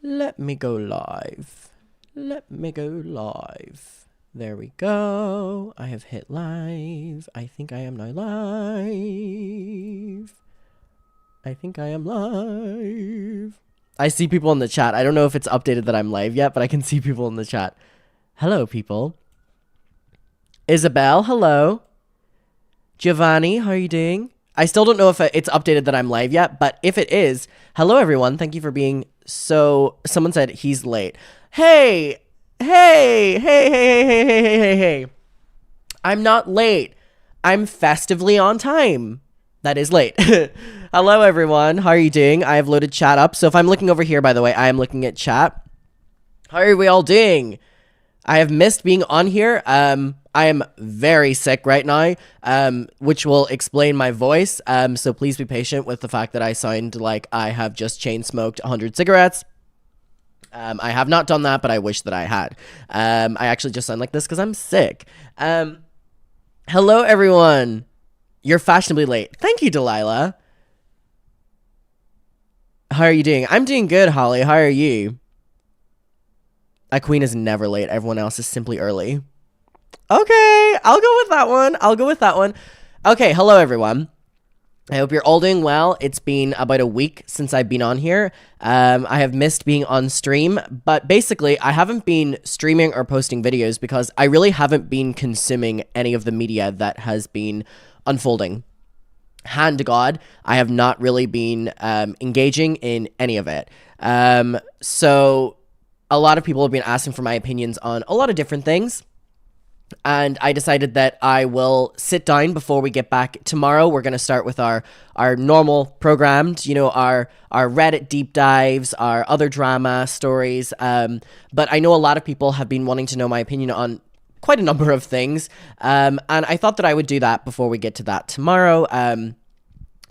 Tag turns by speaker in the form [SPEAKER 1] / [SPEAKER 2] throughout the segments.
[SPEAKER 1] Let me go live. Let me go live. There we go. I have hit live. I think I am now live. I think I am live. I see people in the chat. I don't know if it's updated that I'm live yet, but I can see people in the chat. Hello, people. Isabel, hello. Giovanni, how are you doing? I still don't know if it's updated that I'm live yet, but if it is, hello, everyone. Thank you for being so... Someone said he's late. Hey! Hey! Hey, hey, hey, hey, hey, hey, hey, hey. I'm not late. I'm festively on time. That is late. Hello, everyone. How are you doing? I have loaded chat up. So if I'm looking over here, by the way, I am looking at chat. How are we all doing? I have missed being on here. I am very sick right now, which will explain my voice. So please be patient with the fact that I sound like I have just chain smoked 100 cigarettes. I have not done that, but I wish that I had. I actually just sound like this because I'm sick. Hello, everyone. You're fashionably late. Thank you, Delilah. How are you doing? I'm doing good, Holly. How are you? A queen is never late. Everyone else is simply early. Okay, I'll go with that one. I'll go with that one. Okay, hello, everyone. I hope you're all doing well. It's been about a week since I've been on here. I have missed being on stream, but basically I haven't been streaming or posting videos because I really haven't been consuming any of the media that has been unfolding. Hand to God, I have not really been engaging in any of it. So a lot of people have been asking for my opinions on a lot of different things. And I decided that I will sit down before we get back tomorrow. We're going to start with our normal programmed, you know, our Reddit deep dives, our other drama stories. But I know a lot of people have been wanting to know my opinion on quite a number of things. And I thought that I would do that before we get to that tomorrow,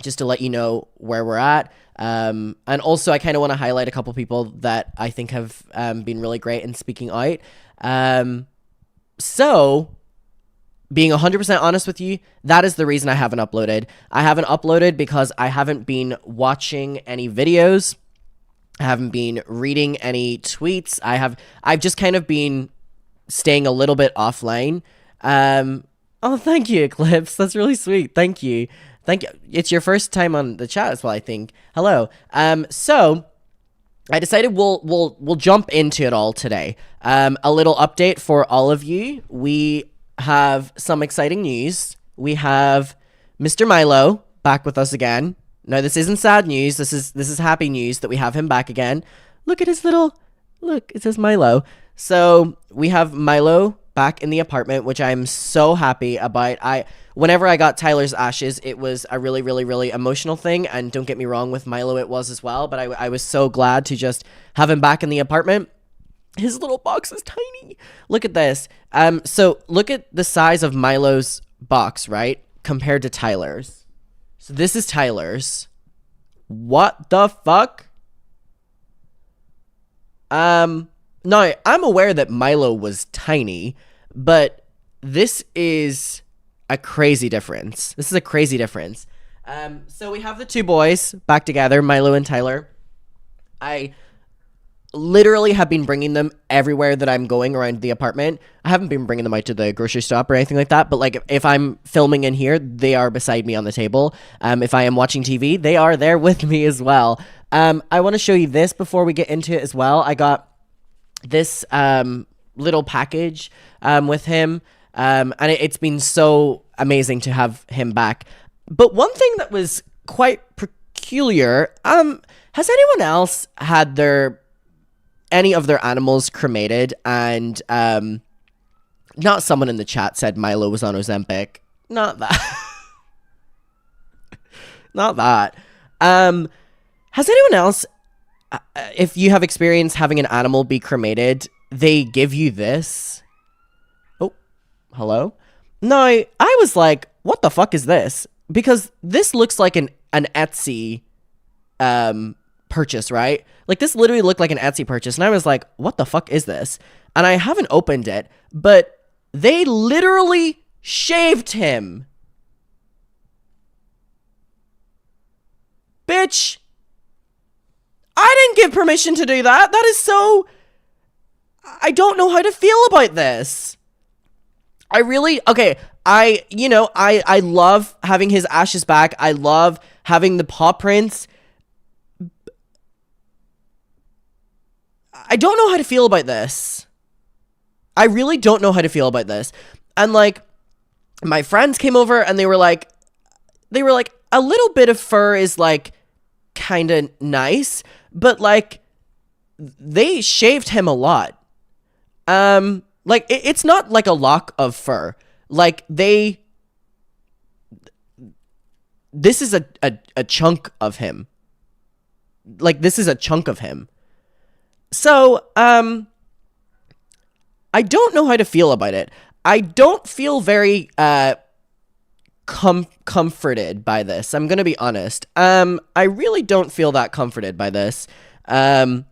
[SPEAKER 1] just to let you know where we're at. And also I kind of want to highlight a couple people that I think have been really great in speaking out. So, being 100% honest with you, that is the reason I haven't uploaded. I haven't uploaded because I haven't been watching any videos. I haven't been reading any tweets. I've just kind of been staying a little bit offline. Oh, thank you, Eclipse. That's really sweet. Thank you. Thank you. It's your first time on the chat as well, I think. Hello. So I decided we'll jump into it all today. A little update for all of you. We have some exciting news. We have Mr. Milo back with us again. No, this isn't sad news. This is happy news that we have him back again. Look at his little look. It says Milo. So we have Milo back in the apartment, which I'm so happy about. Whenever I got Tyler's ashes, it was a really, really, really emotional thing. And don't get me wrong, with Milo it was as well. But I was so glad to just have him back in the apartment. His little box is tiny. Look at this. So look at the size of Milo's box, right? Compared to Tyler's. So this is Tyler's. What the fuck? Now, I'm aware that Milo was tiny, but this is a crazy difference. This is a crazy difference. So we have the two boys back together, Milo and Tyler. I literally have been bringing them everywhere that I'm going around the apartment. I haven't been bringing them out to the grocery shop or anything like that, but like if I'm filming in here, they are beside me on the table. If I am watching TV, they are there with me as well. I want to show you this before we get into it as well. I got this little package with him, and it's been so amazing to have him back. But one thing that was quite peculiar, has anyone else had any of their animals cremated? And not someone in the chat said Milo was on Ozempic. Not that. Not that. Has anyone else, if you have experience having an animal be cremated, they give you this? Oh, hello? No, I was like, what the fuck is this? Because this looks like an Etsy purchase, right? Like this literally looked like an Etsy purchase, and I was like, what the fuck is this? And I haven't opened it, but they literally shaved him. Bitch, I didn't give permission to do that. That is so... I don't know how to feel about this. I really... Okay, I love having his ashes back. I love having the paw prints. I don't know how to feel about this. I really don't know how to feel about this. And, like, my friends came over and they were like, a little bit of fur is, like, kind of nice, but, like, they shaved him a lot. Like, it's not like a lock of fur. Like, this is a chunk of him. Like, this is a chunk of him. So, I don't know how to feel about it. I don't feel very, comforted by this. I'm gonna be honest. I really don't feel that comforted by this. I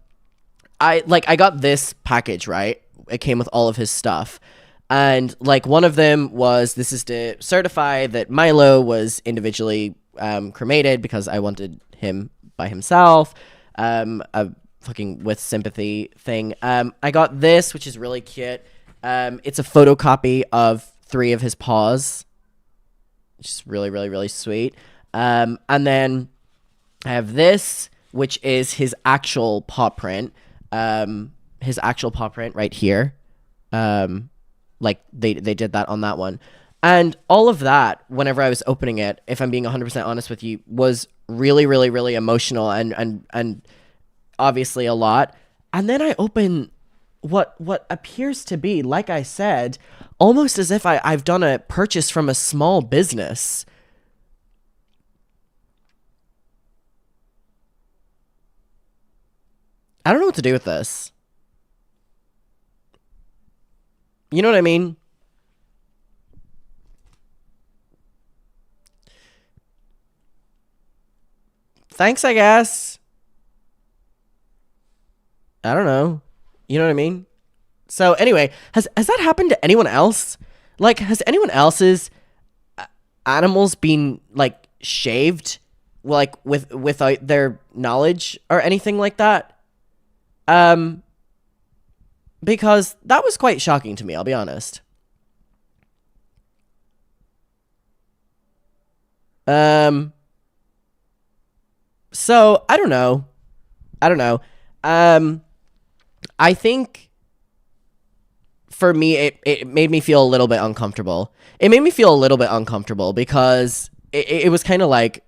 [SPEAKER 1] got this package, right? It came with all of his stuff. And, like, one of them was, this is to certify that Milo was individually cremated because I wanted him by himself. A fucking with sympathy thing. I got this, which is really cute. It's a photocopy of 3 of his paws, which is really, really, really sweet. And then I have this, which is his actual paw print. His actual paw print right here. Like, they did that on that one. And all of that, whenever I was opening it, if I'm being 100% honest with you, was really, really, really emotional and obviously a lot. And then I open what appears to be, like I said, almost as if I've done a purchase from a small business. I don't know what to do with this. You know what I mean? Thanks, I guess. I don't know. You know what I mean? So anyway, has that happened to anyone else? Like, has anyone else's animals been, like, shaved, like, without their knowledge or anything like that? Because that was quite shocking to me, I'll be honest. So I don't know. I think for me, it made me feel a little bit uncomfortable. It made me feel a little bit uncomfortable because it was kind of like,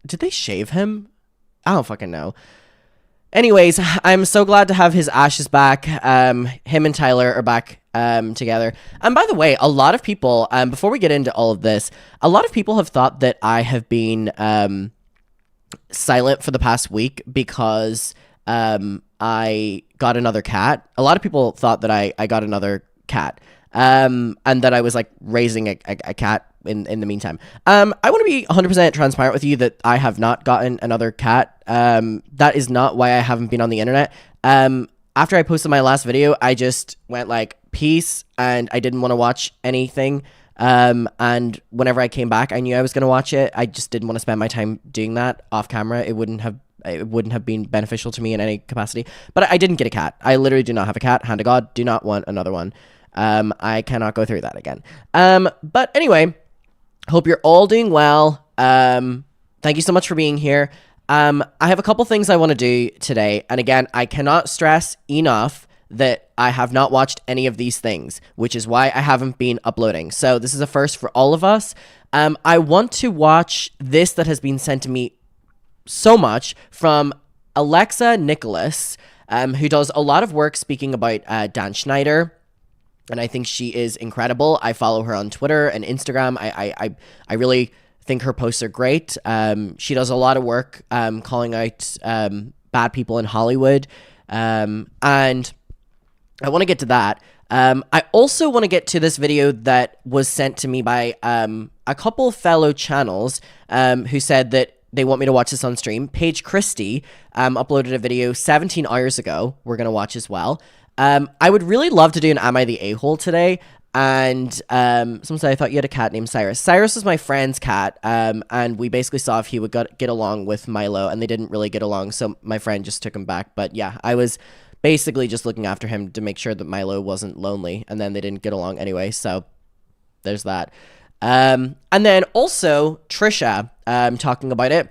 [SPEAKER 1] did they shave him? I don't fucking know. Anyways, I'm so glad to have his ashes back. Him and Tyler are back together. And by the way, a lot of people, before we get into all of this, a lot of people have thought that I have been silent for the past week because I got another cat. A lot of people thought that I got another cat and that I was, like, raising a cat in the meantime. I want to be 100% transparent with you that I have not gotten another cat. That is not why I haven't been on the internet. After I posted my last video, I just went, like, peace, and I didn't want to watch anything. And whenever I came back, I knew I was going to watch it. I just didn't want to spend my time doing that off camera. It wouldn't have been beneficial to me in any capacity. But I didn't get a cat. I literally do not have a cat. Hand to God, do not want another one. I cannot go through that again. But anyway, hope you're all doing well. Thank you so much for being here. I have a couple things I want to do today. And again, I cannot stress enough that I have not watched any of these things, which is why I haven't been uploading. So this is a first for all of us. I want to watch this that has been sent to me so much from Alexa Nicholas, who does a lot of work speaking about Dan Schneider. And I think she is incredible. I follow her on Twitter and Instagram. I really think her posts are great. She does a lot of work calling out bad people in Hollywood. And I want to get to that. I also want to get to this video that was sent to me by a couple fellow channels who said that they want me to watch this on stream. Paige Christie uploaded a video 17 hours ago we're going to watch as well. I would really love to do an Am I the A-Hole today. And someone said, I thought you had a cat named Cyrus. Cyrus was my friend's cat, and we basically saw if he would get along with Milo, and they didn't really get along, so my friend just took him back. But yeah, I was basically just looking after him to make sure that Milo wasn't lonely, and then they didn't get along anyway, so there's that. And then also, Trisha, talking about it.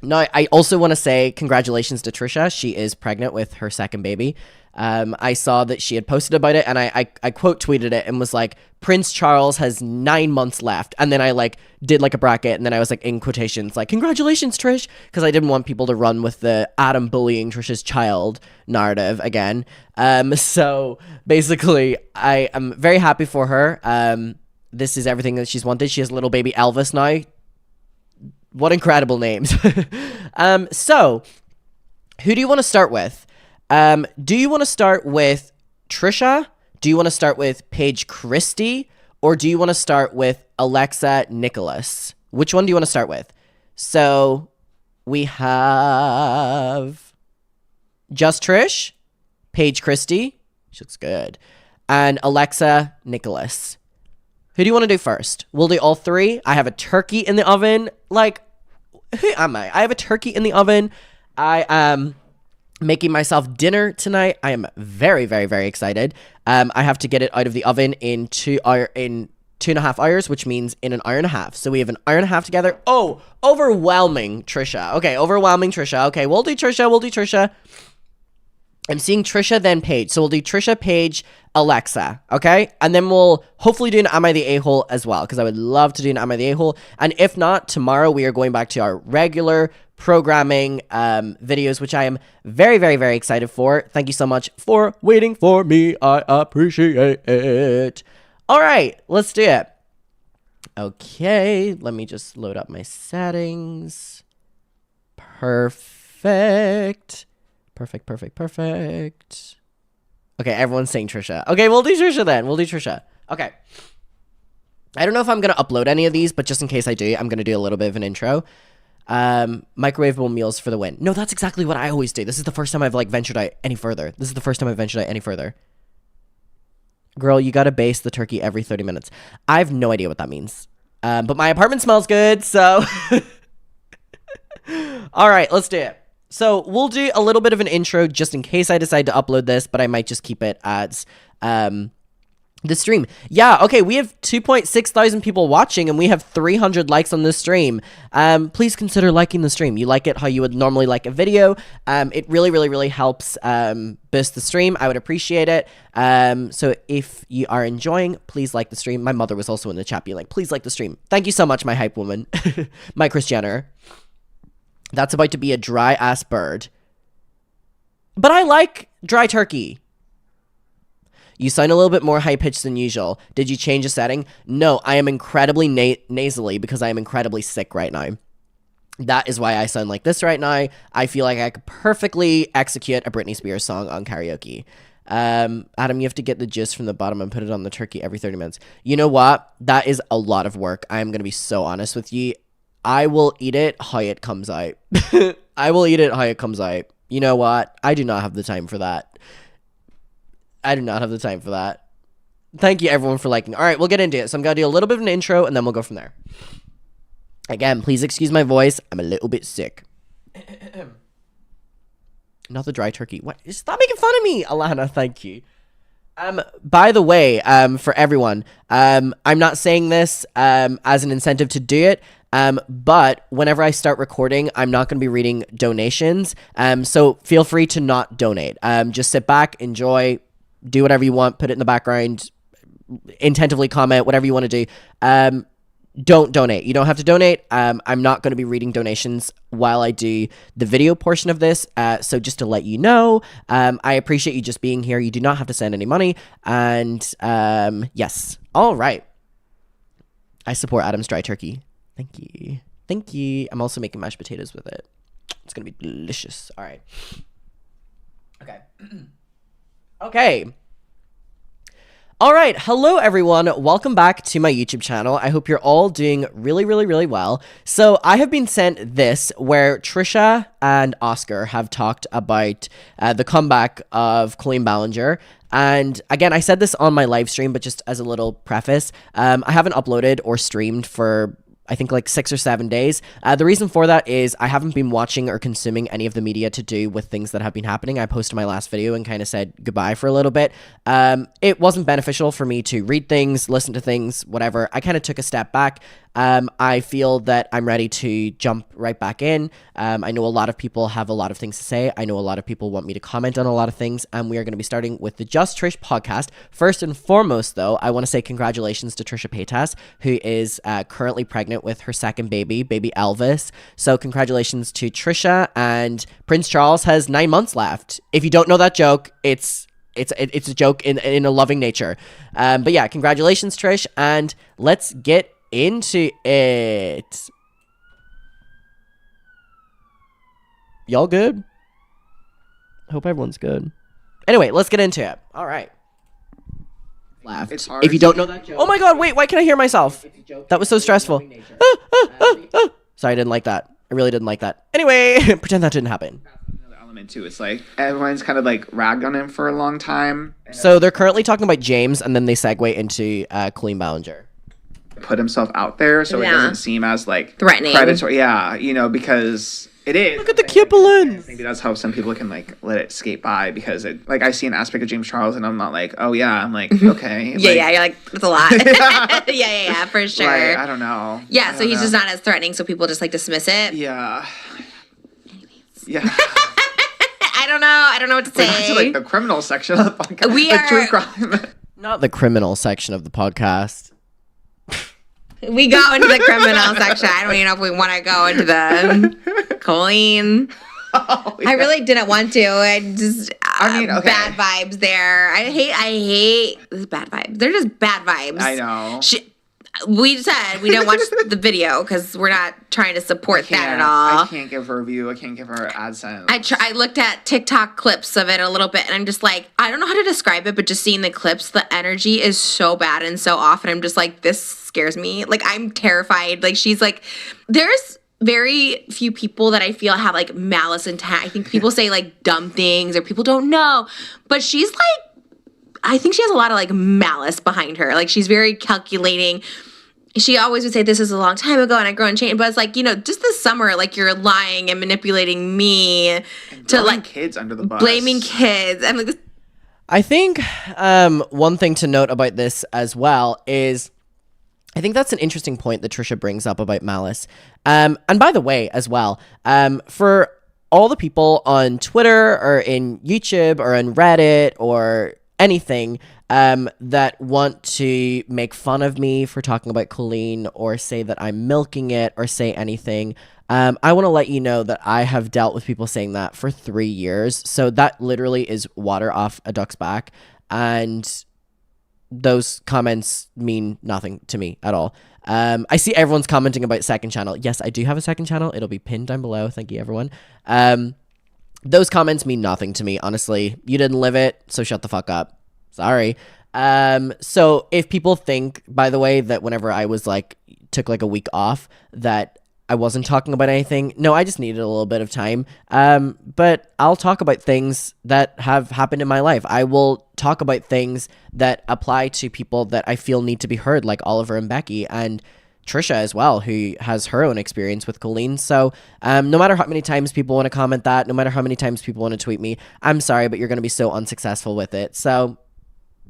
[SPEAKER 1] Now, I also want to say congratulations to Trisha. She is pregnant with her second baby. I saw that she had posted about it, and I quote tweeted it and was like, Prince Charles has 9 months left. And then I like did like a bracket, and then I was like in quotations like, congratulations, Trish, because I didn't want people to run with the Adam bullying Trisha's child narrative again. So basically, I am very happy for her. This is everything that she's wanted. She has little baby Elvis now. What incredible names. So who do you want to start with? Do you want to start with Trisha? Do you want to start with Paige Christie? Or do you want to start with Alexa Nicholas? Which one do you want to start with? So we have just Trish, Paige Christie, she looks good, and Alexa Nicholas. Who do you want to do first? We'll do all three. I have a turkey in the oven. Like, who am I? I have a turkey in the oven. I am making myself dinner tonight. I am very, very, very excited. I have to get it out of the oven in 2.5 hours, which means in an hour and a half. So we have an hour and a half together. Oh, overwhelming Trisha. Okay, overwhelming Trisha. Okay, we'll do Trisha. I'm seeing Trisha, then Paige. So we'll do Trisha, Paige, Alexa, okay? And then we'll hopefully do an Am I the A-hole as well, because I would love to do an Am I the A-hole. And if not, tomorrow we are going back to our regular programming videos, which I am very, very, very excited for. Thank you so much for waiting for me. I appreciate it. All right, let's do it. Okay, let me just load up my settings. Perfect. Okay, everyone's saying Trisha. Okay, we'll do Trisha then. Okay. I don't know if I'm going to upload any of these, but just in case I do, I'm going to do a little bit of an intro. Microwavable meals for the win. No, that's exactly what I always do. This is the first time I've ventured out any further. Girl, you got to baste the turkey every 30 minutes. I have no idea what that means. But my apartment smells good, so... All right, let's do it. So we'll do a little bit of an intro just in case I decide to upload this, but I might just keep it as the stream. Yeah, okay, we have 2.6 thousand people watching and we have 300 likes on this stream. Please consider liking the stream. You like it how you would normally like a video. It really, really, really helps boost the stream. I would appreciate it. So if you are enjoying, please like the stream. My mother was also in the chat being like, please like the stream. Thank you so much, my hype woman. My Kris Jenner. That's about to be a dry-ass bird. But I like dry turkey. You sound a little bit more high-pitched than usual. Did you change a setting? No, I am incredibly nasally because I am incredibly sick right now. That is why I sound like this right now. I feel like I could perfectly execute a Britney Spears song on karaoke. Adam, you have to get the gist from the bottom and put it on the turkey every 30 minutes. You know what? That is a lot of work. I'm going to be so honest with you. I will eat it how it comes out. You know what? I do not have the time for that. Thank you, everyone, for liking. All right, we'll get into it. So I'm going to do a little bit of an intro, and then we'll go from there. Again, please excuse my voice. I'm a little bit sick. Not the dry turkey. What? Stop making fun of me, Alana. Thank you. By the way, for everyone, I'm not saying this as an incentive to do it. But whenever I start recording, I'm not going to be reading donations. So feel free to not donate. Just sit back, enjoy, do whatever you want, put it in the background, intentively comment, whatever you want to do. Don't donate. You don't have to donate. I'm not going to be reading donations while I do the video portion of this. So just to let you know, I appreciate you just being here. You do not have to send any money. And yes. All right. I support Adam's dry turkey. Thank you. I'm also making mashed potatoes with it. It's going to be delicious. All right. Okay. All right, hello everyone. Welcome back to my YouTube channel. I hope you're all doing really, really, really well. So I have been sent this where Trisha and Oscar have talked about the comeback of Colleen Ballinger. And again, I said this on my live stream, but just as a little preface, I haven't uploaded or streamed for I think like 6 or 7 days. The reason for that is I haven't been watching or consuming any of the media to do with things that have been happening. I posted my last video and kind of said goodbye for a little bit. It wasn't beneficial for me to read things, listen to things, whatever. I kind of took a step back. I feel that I'm ready to jump right back in. I know a lot of people have a lot of things to say. I know a lot of people want me to comment on a lot of things, and we are going to be starting with the Just Trish podcast. First and foremost, though, I want to say congratulations to Trisha Paytas, who is currently pregnant with her second baby Elvis. So congratulations to Trisha, and Prince Charles has 9 months left. If you don't know that joke, it's a joke in a loving nature. But yeah, congratulations, Trish, and let's get into it. Y'all good? Hope everyone's good. Anyway, let's get into it. All right. Laughed.
[SPEAKER 2] It's hard
[SPEAKER 1] if you don't know that joke. Oh my god, wait, why can I hear myself? That was so stressful. Sorry, I didn't like that. I really didn't like that. Anyway, pretend that didn't happen.
[SPEAKER 2] Another element too. It's like everyone's kind of like ragged on him for a long time.
[SPEAKER 1] So they're currently talking about James, and then they segue into Colleen Ballinger.
[SPEAKER 2] Put himself out there so it doesn't seem as like
[SPEAKER 3] threatening.
[SPEAKER 2] Predatory. Yeah, you know, because it is.
[SPEAKER 1] Look at the Kipplins.
[SPEAKER 2] Maybe that's how some people can like let it skate by, because it, like I see an aspect of James Charles and I'm not like, oh yeah, I'm like, okay.
[SPEAKER 3] Yeah, you're like, that's a lot. yeah, for sure.
[SPEAKER 2] Like, I don't know.
[SPEAKER 3] Yeah, so he's just not as threatening, so people just like dismiss it.
[SPEAKER 2] Yeah.
[SPEAKER 3] Anyways.
[SPEAKER 2] Yeah.
[SPEAKER 3] I don't know what to say.
[SPEAKER 2] That's like the criminal section of the podcast.
[SPEAKER 3] We
[SPEAKER 2] the
[SPEAKER 3] are
[SPEAKER 2] true crime.
[SPEAKER 1] Not the criminal section of the podcast.
[SPEAKER 3] We go into the criminal section. I don't even know if we want to go into the Colleen.
[SPEAKER 2] Oh, yeah.
[SPEAKER 3] I really didn't want to. I mean,
[SPEAKER 2] okay.
[SPEAKER 3] Bad vibes there. I hate this bad vibes. They're just bad vibes.
[SPEAKER 2] I know.
[SPEAKER 3] We said we don't watch the video because we're not trying to support that at all.
[SPEAKER 2] I can't give her a view. I can't give her AdSense.
[SPEAKER 3] I looked at TikTok clips of it a little bit, and I'm just like, I don't know how to describe it, but just seeing the clips, the energy is so bad and so off, and I'm just like, this scares me. Like, I'm terrified. Like, she's like, there's very few people that I feel have like malice intent. I think people say like dumb things or people don't know, but she's like, I think she has a lot of like malice behind her. Like, she's very calculating. She always would say, this is a long time ago and I grow and change. But it's like, you know, just this summer, like, you're lying and manipulating me and to like
[SPEAKER 2] kids under the bus.
[SPEAKER 3] Blaming kids. I'm like, this.
[SPEAKER 1] I think one thing to note about this as well is I think that's an interesting point that Trisha brings up about malice. And by the way, as well, for all the people on Twitter or in YouTube or on Reddit or anything that want to make fun of me for talking about Colleen or say that I'm milking it or say anything, I want to let you know that I have dealt with people saying that for 3 years. So that literally is water off a duck's back. And those comments mean nothing to me at all. I see everyone's commenting about second channel. Yes, I do have a second channel. It'll be pinned down below. Thank you, everyone. Those comments mean nothing to me, honestly. You didn't live it, so shut the fuck up. Sorry. So if people think, by the way, that whenever I was like, took like a week off, that I wasn't talking about anything, no, I just needed a little bit of time. But I'll talk about things that have happened in my life. I will talk about things that apply to people that I feel need to be heard, like Oliver and Becky, and Trisha as well, who has her own experience with Colleen. So no matter how many times people want to comment that, no matter how many times people want to tweet me, I'm sorry, but you're going to be so unsuccessful with it. So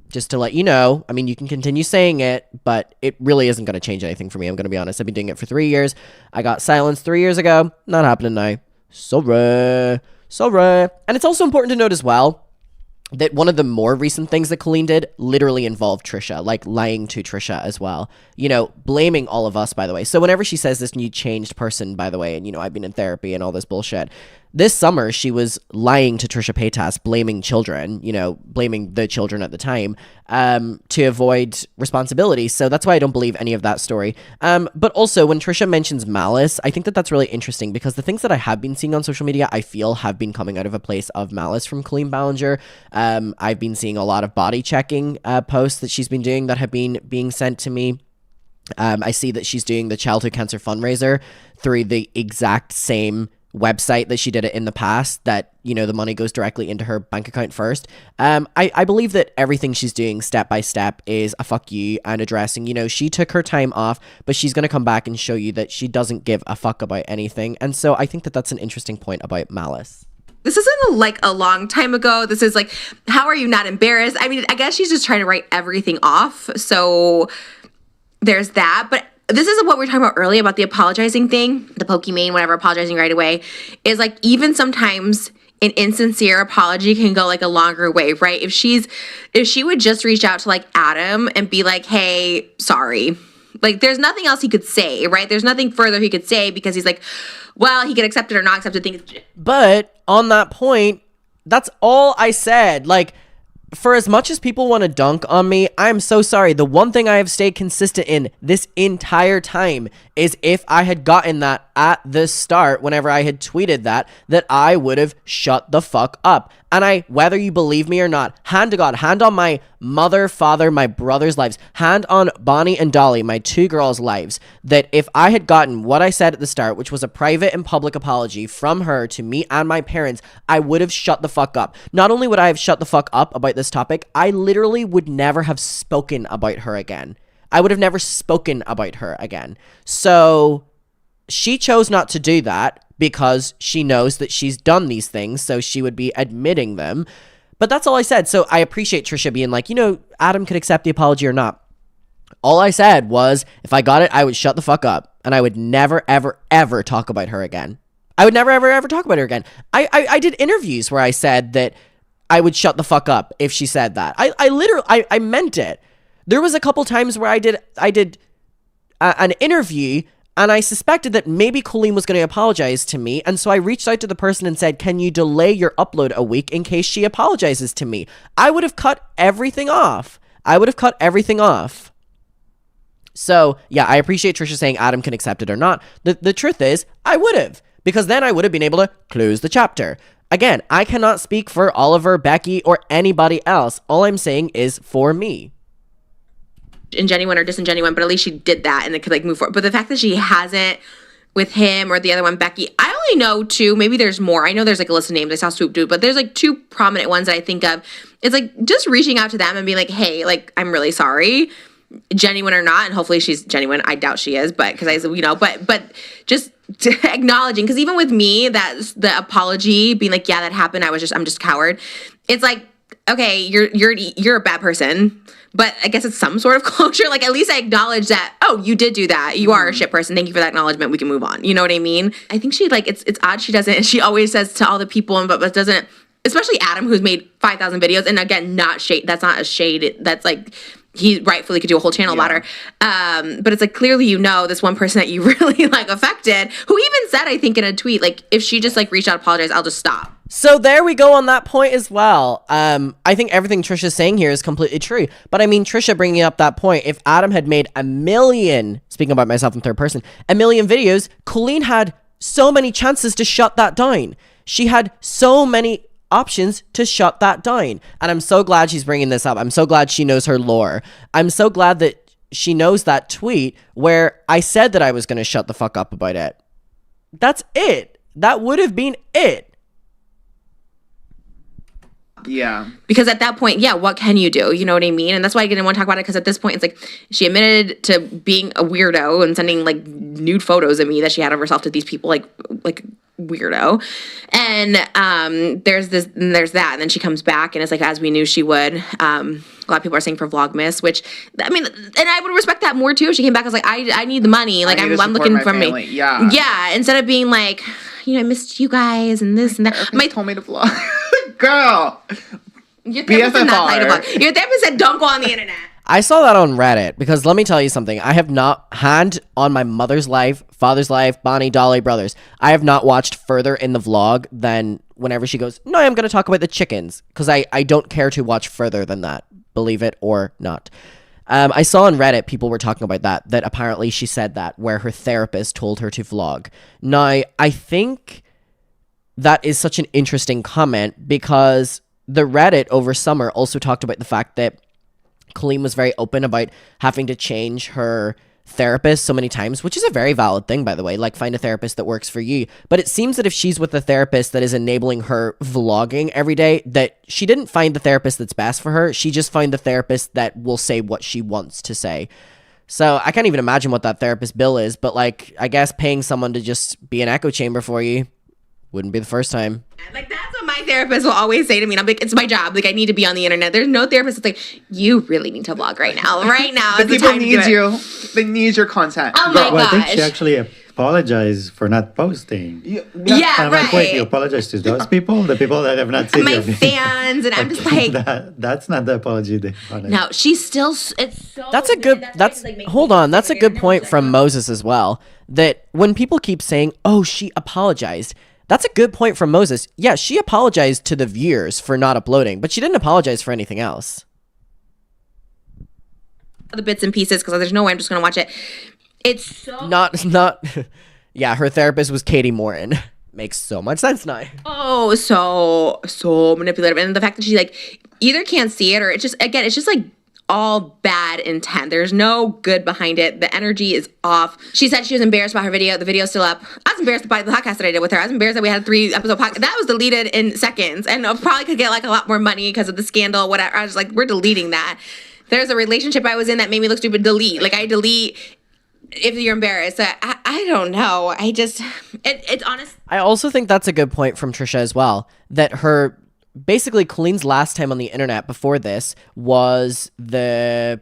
[SPEAKER 1] just to let you know, I mean, you can continue saying it, but it really isn't going to change anything for me. I'm going to be honest. I've been doing it for 3 years. I got silenced 3 years ago. Not happening now. Sorry. And it's also important to note as well that one of the more recent things that Colleen did literally involved Trisha, like lying to Trisha as well. You know, blaming all of us, by the way. So whenever she says this new changed person, by the way, and, you know, I've been in therapy and all this bullshit, this summer she was lying to Trisha Paytas, blaming children, blaming the children at the time, to avoid responsibility. So that's why I don't believe any of that story. But also when Trisha mentions malice, I think that that's really interesting because the things that I have been seeing on social media, I feel have been coming out of a place of malice from Colleen Ballinger. I've been seeing a lot of body checking posts that she's been doing that have been being sent to me. I see that she's doing the childhood cancer fundraiser through the exact same website that she did it in the past, that the money goes directly into her bank account first. I believe that everything she's doing step by step is a fuck you and addressing, she took her time off, but she's going to come back and show you that she doesn't give a fuck about anything. And so I think that that's an interesting point about malice.
[SPEAKER 3] This isn't like a long time ago. This is like, how are you not embarrassed? I mean, I guess she's just trying to write everything off. So there's that. But this is what we were talking about earlier about the apologizing thing, the Pokimane, whatever, apologizing right away, is like even sometimes an insincere apology can go like a longer way, right? If she would just reach out to like Adam and be like, hey, sorry. Like there's nothing else he could say, right? There's nothing further he could say because he's like, well, he could accept it or not accept it.
[SPEAKER 1] But on that point, that's all I said. Like, for as much as people want to dunk on me, I'm so sorry. The one thing I have stayed consistent in this entire time is if I had gotten that at the start, whenever I had tweeted that I would have shut the fuck up. And whether you believe me or not, hand to God, hand on my mother, father, my brother's lives, hand on Bonnie and Dolly, my two girls' lives, that if I had gotten what I said at the start, which was a private and public apology from her to me and my parents, I would have shut the fuck up. Not only would I have shut the fuck up about this topic, I literally would never have spoken about her again. I would have never spoken about her again. So she chose not to do that because she knows that she's done these things, so she would be admitting them. But that's all I said. So I appreciate Trisha being like, Adam could accept the apology or not. All I said was, if I got it, I would shut the fuck up, and I would never, ever, ever talk about her again. I would never, ever, ever talk about her again. I did interviews where I said that I would shut the fuck up if she said that. I literally meant it. There was a couple times where I did an interview, and I suspected that maybe Colleen was going to apologize to me. And so I reached out to the person and said, can you delay your upload a week in case she apologizes to me? I would have cut everything off. So yeah, I appreciate Trisha saying Adam can accept it or not. The truth is, I would have, because then I would have been able to close the chapter. Again, I cannot speak for Oliver, Becky, or anybody else. All I'm saying is for me.
[SPEAKER 3] Ingenuine or disingenuine, but at least she did that and it could like move forward. But the fact that she hasn't with him or the other one, Becky, I only know two, maybe there's more. I know there's like a list of names. I saw Swoop do, but there's like two prominent ones that I think of. It's like just reaching out to them and being like, hey, like, I'm really sorry, genuine or not. And hopefully she's genuine. I doubt she is, but because but just acknowledging, because even with me, that's the apology being like, yeah, that happened. I'm just a coward. It's like, okay, you're a bad person, but I guess it's some sort of closure. Like, at least I acknowledge that, oh, you did do that. You are a shit person. Thank you for that acknowledgement. We can move on. You know what I mean? I think she, like, it's odd she doesn't, she always says to all the people, but doesn't, especially Adam, who's made 5,000 videos, and again, not shade, that's not a shade, that's like, he rightfully could do a whole channel about her. But it's like, clearly, this one person that you really like affected, who even said, I think in a tweet, like, if she just like reached out, apologize, I'll just stop.
[SPEAKER 1] So there we go on that point as well. I think everything Trisha's saying here is completely true. But I mean, Trisha bringing up that point, if Adam had made 1 million, speaking about myself in third person, 1 million videos, Colleen had so many chances to shut that down. She had so many options to shut that down. And I'm so glad she's bringing this up. I'm so glad she knows her lore. I'm so glad that she knows that tweet where I said that I was going to shut the fuck up about it. That's it. That would have been it.
[SPEAKER 2] Yeah.
[SPEAKER 3] Because at that point, yeah, what can you do? You know what I mean? And that's why I didn't want to talk about it, because at this point, it's like she admitted to being a weirdo and sending like nude photos of me that she had of herself to these people, like weirdo. And there's that. And then she comes back and it's like, as we knew she would. A lot of people are saying for Vlogmas, which, I mean, and I would respect that more too. She came back, I was like, I need the money. Like, I'm looking for me.
[SPEAKER 2] Yeah.
[SPEAKER 3] Yeah. Instead of being like, I missed you guys and this and that.
[SPEAKER 2] My told me to vlog. Girl.
[SPEAKER 3] Your therapist did not like to vlog. Your therapist said, don't go on the internet.
[SPEAKER 1] I saw that on Reddit because let me tell you something. I have not had on my mother's life, father's life, Bonnie, Dolly, brothers. I have not watched further in the vlog than whenever she goes, no, I'm going to talk about the chickens because I don't care to watch further than that, believe it or not. I saw on Reddit people were talking about that apparently she said that where her therapist told her to vlog. Now, I think that is such an interesting comment because the Reddit over summer also talked about the fact that Colleen was very open about having to change her therapist so many times, which is a very valid thing, by the way. Like, find a therapist that works for you. But it seems that if she's with a therapist that is enabling her vlogging every day, that she didn't find the therapist that's best for her. She just found the therapist that will say what she wants to say. So I can't even imagine what that therapist bill is, but like, I guess paying someone to just be an echo chamber for you wouldn't be the first time.
[SPEAKER 3] Like, that's what my therapist will always say to me. And I'm like, it's my job. Like, I need to be on the internet. There's no therapist that's like, you really need to vlog right now. Right now.
[SPEAKER 2] The people need you. They need your content.
[SPEAKER 3] Oh my
[SPEAKER 4] Well, I think
[SPEAKER 3] gosh.
[SPEAKER 4] she actually apologized for not posting.
[SPEAKER 3] Yeah,
[SPEAKER 4] I'm like, wait, you
[SPEAKER 3] right.
[SPEAKER 4] apologize to those people? The people that have not seen
[SPEAKER 3] My
[SPEAKER 4] your video?
[SPEAKER 3] fans. And I'm just like,
[SPEAKER 4] That's not the apology they wanted.
[SPEAKER 3] no, she's still, it's so.
[SPEAKER 1] That's a good, hold on, that's a good point from Moses as well. That when people keep saying, oh, she apologized, that's a good point from Moses. Yeah, she apologized to the viewers for not uploading, but she didn't apologize for anything else.
[SPEAKER 3] The bits and pieces because there's no way I'm just going to watch it. It's so.
[SPEAKER 1] Not, yeah, her therapist was Katie Morton. Makes so much sense now.
[SPEAKER 3] Oh, so manipulative. And the fact that she like either can't see it or it's just, again, it's just like all bad intent. There's no good behind it. The energy is off. She said she was embarrassed about her video. The video's still up. I was embarrassed by the podcast that I did with her. I was embarrassed that we had a 3-episode podcast. That was deleted in seconds. And I probably could get like a lot more money because of the scandal, whatever. I was like, we're deleting that. There's a relationship I was in that made me look stupid. Delete. Like, I delete if you're embarrassed. I don't know. I just, it's honest.
[SPEAKER 1] I also think that's a good point from Trisha as well. That her, basically Colleen's last time on the internet before this was the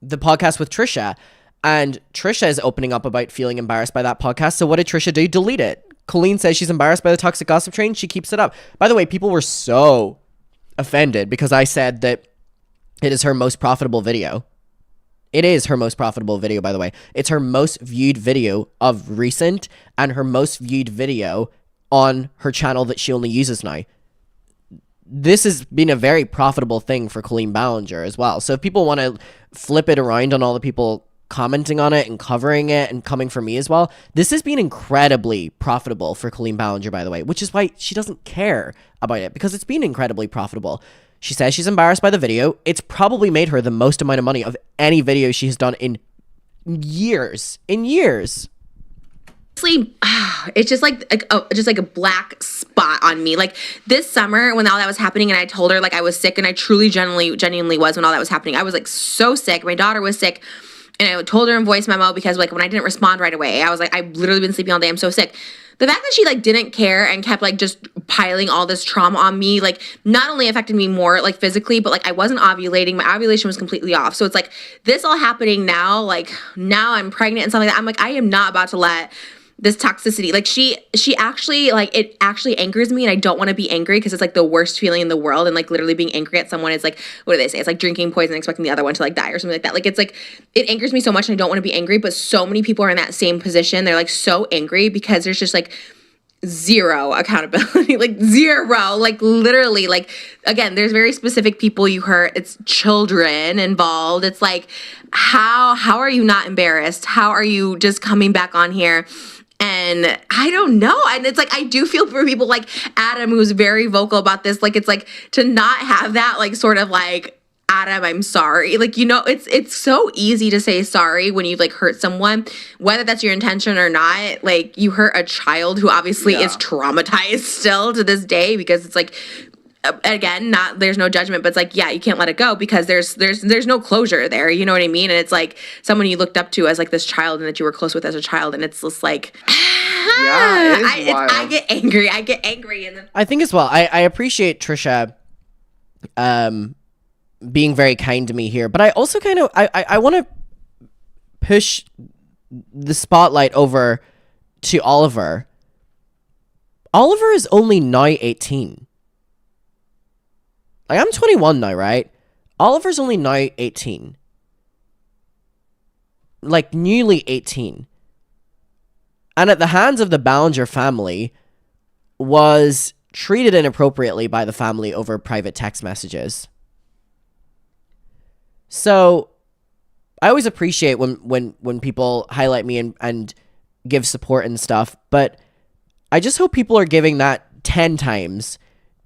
[SPEAKER 1] podcast with Trisha. And Trisha is opening up about feeling embarrassed by that podcast. So what did Trisha do? Delete it. Colleen says she's embarrassed by the toxic gossip train. She keeps it up. By the way, people were so offended because I said that it is her most profitable video. It is her most profitable video, by the way. It's her most viewed video of recent and her most viewed video on her channel that she only uses now. This has been a very profitable thing for Colleen Ballinger as well. So if people want to flip it around on all the people commenting on it and covering it and coming for me as well, this has been incredibly profitable for Colleen Ballinger, by the way, which is why she doesn't care about it because it's been incredibly profitable. She says she's embarrassed by the video. It's probably made her the most amount of money of any video she has done in years.
[SPEAKER 3] It's just like a black spot on me. Like, this summer when all that was happening and I told her like I was sick, and I truly genuinely was when all that was happening. I was like so sick. My daughter was sick. And I told her in voice memo because like when I didn't respond right away, I was like, I've literally been sleeping all day. I'm so sick. The fact that she like didn't care and kept like just piling all this trauma on me, like not only affected me more like physically, but like I wasn't ovulating. My ovulation was completely off. So it's like this all happening now, like now I'm pregnant and stuff like that. I'm like, I am not about to let this toxicity, like she actually, like it actually angers me, and I don't want to be angry because it's like the worst feeling in the world. And like literally being angry at someone is like, what do they say? It's like drinking poison and expecting the other one to like die or something like that. Like it's like, it angers me so much and I don't want to be angry, but so many people are in that same position. They're like so angry because there's just like zero accountability, like zero, like literally, like again, there's very specific people you hurt. It's children involved. It's like, how are you not embarrassed? How are you just coming back on here? And I don't know. And it's like, I do feel for people like Adam, who's very vocal about this. Like, it's like to not have that, like, sort of like, Adam, I'm sorry. Like, you know, it's so easy to say sorry when you've like hurt someone, whether that's your intention or not. Like, you hurt a child who obviously is traumatized still to this day because it's like, again, not, there's no judgment, but it's like, yeah, you can't let it go because there's no closure there. You know what I mean? And it's like someone you looked up to as like this child and that you were close with as a child. And it's just like,
[SPEAKER 2] yeah, it is wild.
[SPEAKER 3] I get angry. And then
[SPEAKER 1] I think as well, I appreciate Trisha being very kind to me here, but I also kind of, I want to push the spotlight over to Oliver. Oliver is only now 18. Like, I'm 21 now, right? Oliver's only now 18. Like, newly 18. And at the hands of the Ballinger family was treated inappropriately by the family over private text messages. So I always appreciate when people highlight me and give support and stuff, but I just hope people are giving that 10 times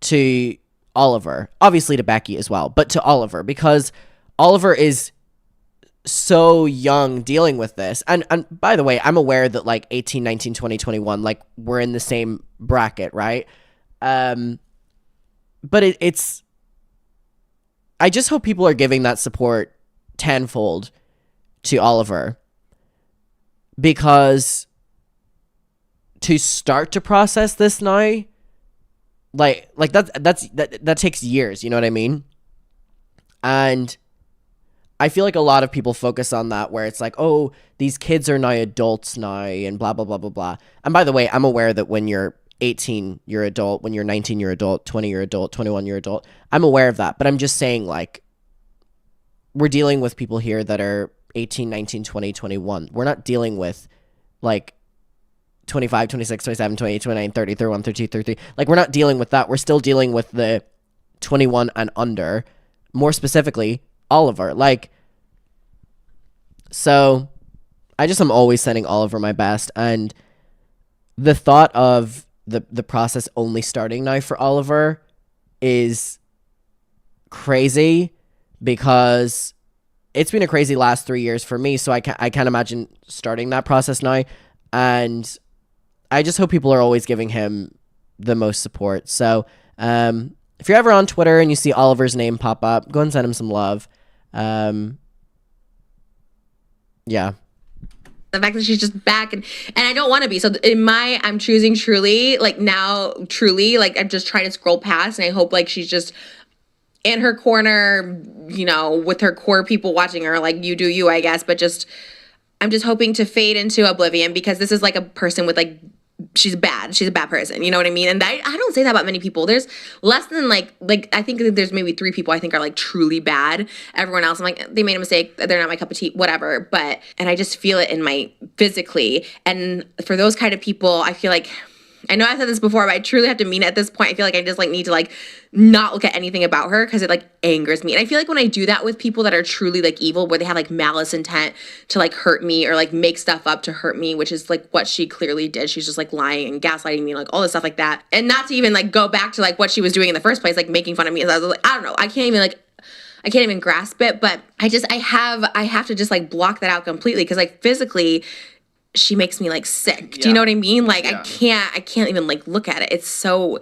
[SPEAKER 1] to Oliver. Obviously to Becky as well, but to Oliver, because Oliver is so young dealing with this. And by the way, I'm aware that like 18, 19, 20, 21, like we're in the same bracket, right? But it's I just hope people are giving that support tenfold to Oliver, because to start to process this now, like that takes years, you know what I mean? And I feel like a lot of people focus on that, where it's like, oh, these kids are now adults now and blah, blah, blah, blah, blah. And by the way, I'm aware that when you're 18, you're adult. When you're 19, you're adult. 20, you're adult. 21, you're adult. I'm aware of that. But I'm just saying, like, we're dealing with people here that are 18, 19, 20, 21. We're not dealing with, like, 25, 26, 27, 28, 29, 30, 31, 32, 33. Like, we're not dealing with that. We're still dealing with the 21 and under. More specifically, Oliver. Like, so I just am always sending Oliver my best. And the thought of the process only starting now for Oliver is crazy, because it's been a crazy last 3 years for me. So I can't imagine starting that process now. And I just hope people are always giving him the most support. So if you're ever on Twitter and you see Oliver's name pop up, go and send him some love. Yeah.
[SPEAKER 3] The fact that she's just back, and I don't want to be. So I'm choosing Truly, like now, Truly, like I'm just trying to scroll past, and I hope like she's just in her corner, you know, with her core people watching her, like you do you, I guess. But I'm just hoping to fade into oblivion, because this is like a person with like, she's bad. She's a bad person. You know what I mean? And I don't say that about many people. There's less than like I think that there's maybe 3 people I think are like truly bad. Everyone else, I'm like, they made a mistake. They're not my cup of tea, whatever. And I just feel it in my physically. And for those kind of people, I feel like, I know I said this before, but I truly have to mean it at this point. I feel like I just like need to like not look at anything about her, because it like angers me. And I feel like when I do that with people that are truly like evil, where they have like malice intent to like hurt me or like make stuff up to hurt me, which is like what she clearly did. She's just like lying and gaslighting me, like all this stuff like that. And not to even like go back to like what she was doing in the first place, like making fun of me. I was like, I don't know. I can't even grasp it. But I have to just like block that out completely, because like physically, she makes me like sick. Do you know what I mean? Like I can't even like look at it. It's so,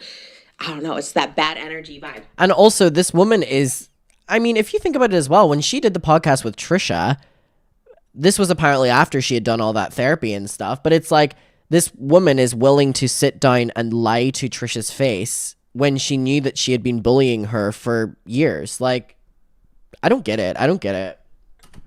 [SPEAKER 3] I don't know. It's that bad energy vibe.
[SPEAKER 1] And also this woman is, I mean, if you think about it as well, when she did the podcast with Trisha, this was apparently after she had done all that therapy and stuff, but it's like this woman is willing to sit down and lie to Trisha's face when she knew that she had been bullying her for years. Like, I don't get it.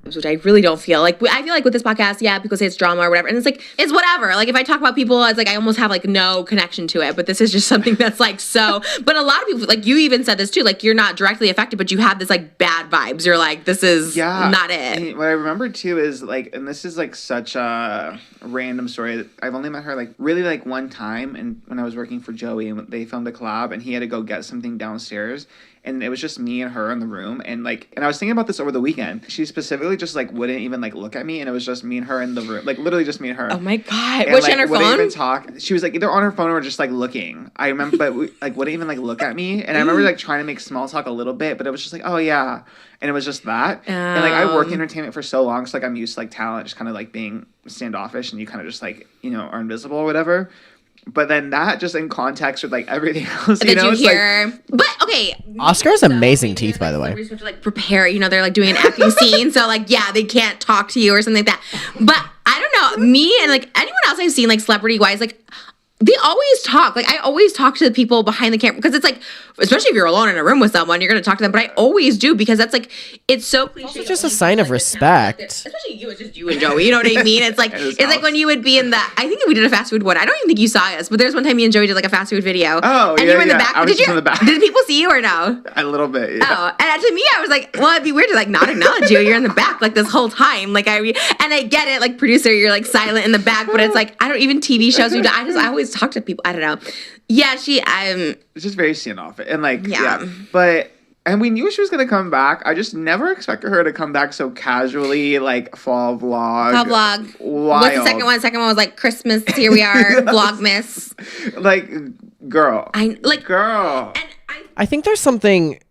[SPEAKER 3] Which I really don't feel like. I feel like with this podcast, yeah, people say it's drama or whatever, and it's like, it's whatever. Like if I talk about people, it's like I almost have like no connection to it, but this is just something that's like so. But a lot of people, like you even said this too, like you're not directly affected, but you have this like bad vibes. You're like, this is not it.
[SPEAKER 2] And what I remember too is like, and this is like such a random story. I've only met her like really like one time, and when I was working for Joey, and they filmed a collab, and he had to go get something downstairs. And it was just me and her in the room. And I was thinking about this over the weekend. She specifically just like wouldn't even like look at me. And it was just me and her in the room. Like literally just me and her.
[SPEAKER 3] Oh my God.
[SPEAKER 2] And,
[SPEAKER 3] was she
[SPEAKER 2] like,
[SPEAKER 3] on her
[SPEAKER 2] wouldn't
[SPEAKER 3] phone?
[SPEAKER 2] even talk. She was like either on her phone or just like looking. I remember, but wouldn't even like look at me. And I remember like trying to make small talk a little bit. But it was just like, oh yeah. And it was just that. And like I worked in entertainment for so long. So like I'm used to like talent just kind of like being standoffish. And you kind of just like, you know, are invisible or whatever. But then that just in context with like everything else, you know,
[SPEAKER 3] it's
[SPEAKER 2] hear.
[SPEAKER 3] Like, but okay,
[SPEAKER 1] Oscar has amazing teeth, by the way.
[SPEAKER 3] We're supposed to like prepare, you know, they're like doing an acting scene, so like yeah, they can't talk to you or something like that. But I don't know, me and like anyone else I've seen like celebrity wise, like They always talk. Like, I always talk to the people behind the camera because it's like, especially if you're alone in a room with someone, you're going to talk to them. But I always do because that's like, it's so cliche.
[SPEAKER 1] It's just a sign of respect.
[SPEAKER 3] Especially you, it's just you and Joey. You know what I mean? It's like, it's like when you would be in the, I think we did a fast food one. I don't even think you saw us, but there's one time me and Joey did like a fast food video.
[SPEAKER 2] Oh,
[SPEAKER 3] and
[SPEAKER 2] yeah,
[SPEAKER 3] you were in the
[SPEAKER 2] yeah.
[SPEAKER 3] back.
[SPEAKER 2] I was
[SPEAKER 3] Did
[SPEAKER 2] just
[SPEAKER 3] you?
[SPEAKER 2] in the back.
[SPEAKER 3] Did people see you or no?
[SPEAKER 2] A little bit, yeah.
[SPEAKER 3] Oh, and to me, I was like, well, it'd be weird to like not acknowledge you. You're in the back like this whole time. Like and I get it, like producer, you're like silent in the back, but it's like I don't even TV shows. I always talk to people. I don't know. Yeah,
[SPEAKER 2] It's just very standoffish and like
[SPEAKER 3] Yeah.
[SPEAKER 2] but. And we knew she was gonna come back. I just never expected her to come back so casually, like fall vlog.
[SPEAKER 3] Fall vlog.
[SPEAKER 2] Wild.
[SPEAKER 3] What's the second one? Second one was like Christmas. Here we are. Vlogmas.
[SPEAKER 2] Like, girl.
[SPEAKER 3] Girl. And
[SPEAKER 1] I think there's something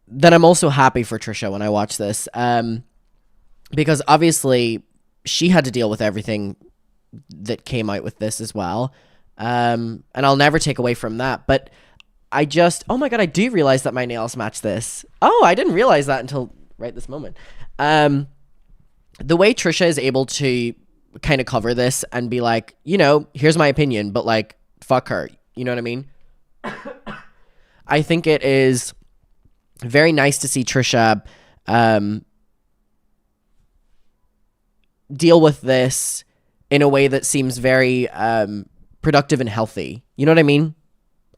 [SPEAKER 1] that I'm also happy for Trisha when I watch this, because obviously she had to deal with everything that came out with this as well, and I'll never take away from that. But I just, oh my god, I do realize that my nails match this. Oh, I didn't realize that until right this moment. The way Trisha is able to kind of cover this and be like, you know, here's my opinion, but like, fuck her. You know what I mean? I think it is very nice to see Trisha deal with this in a way that seems very productive and healthy. You know what I mean?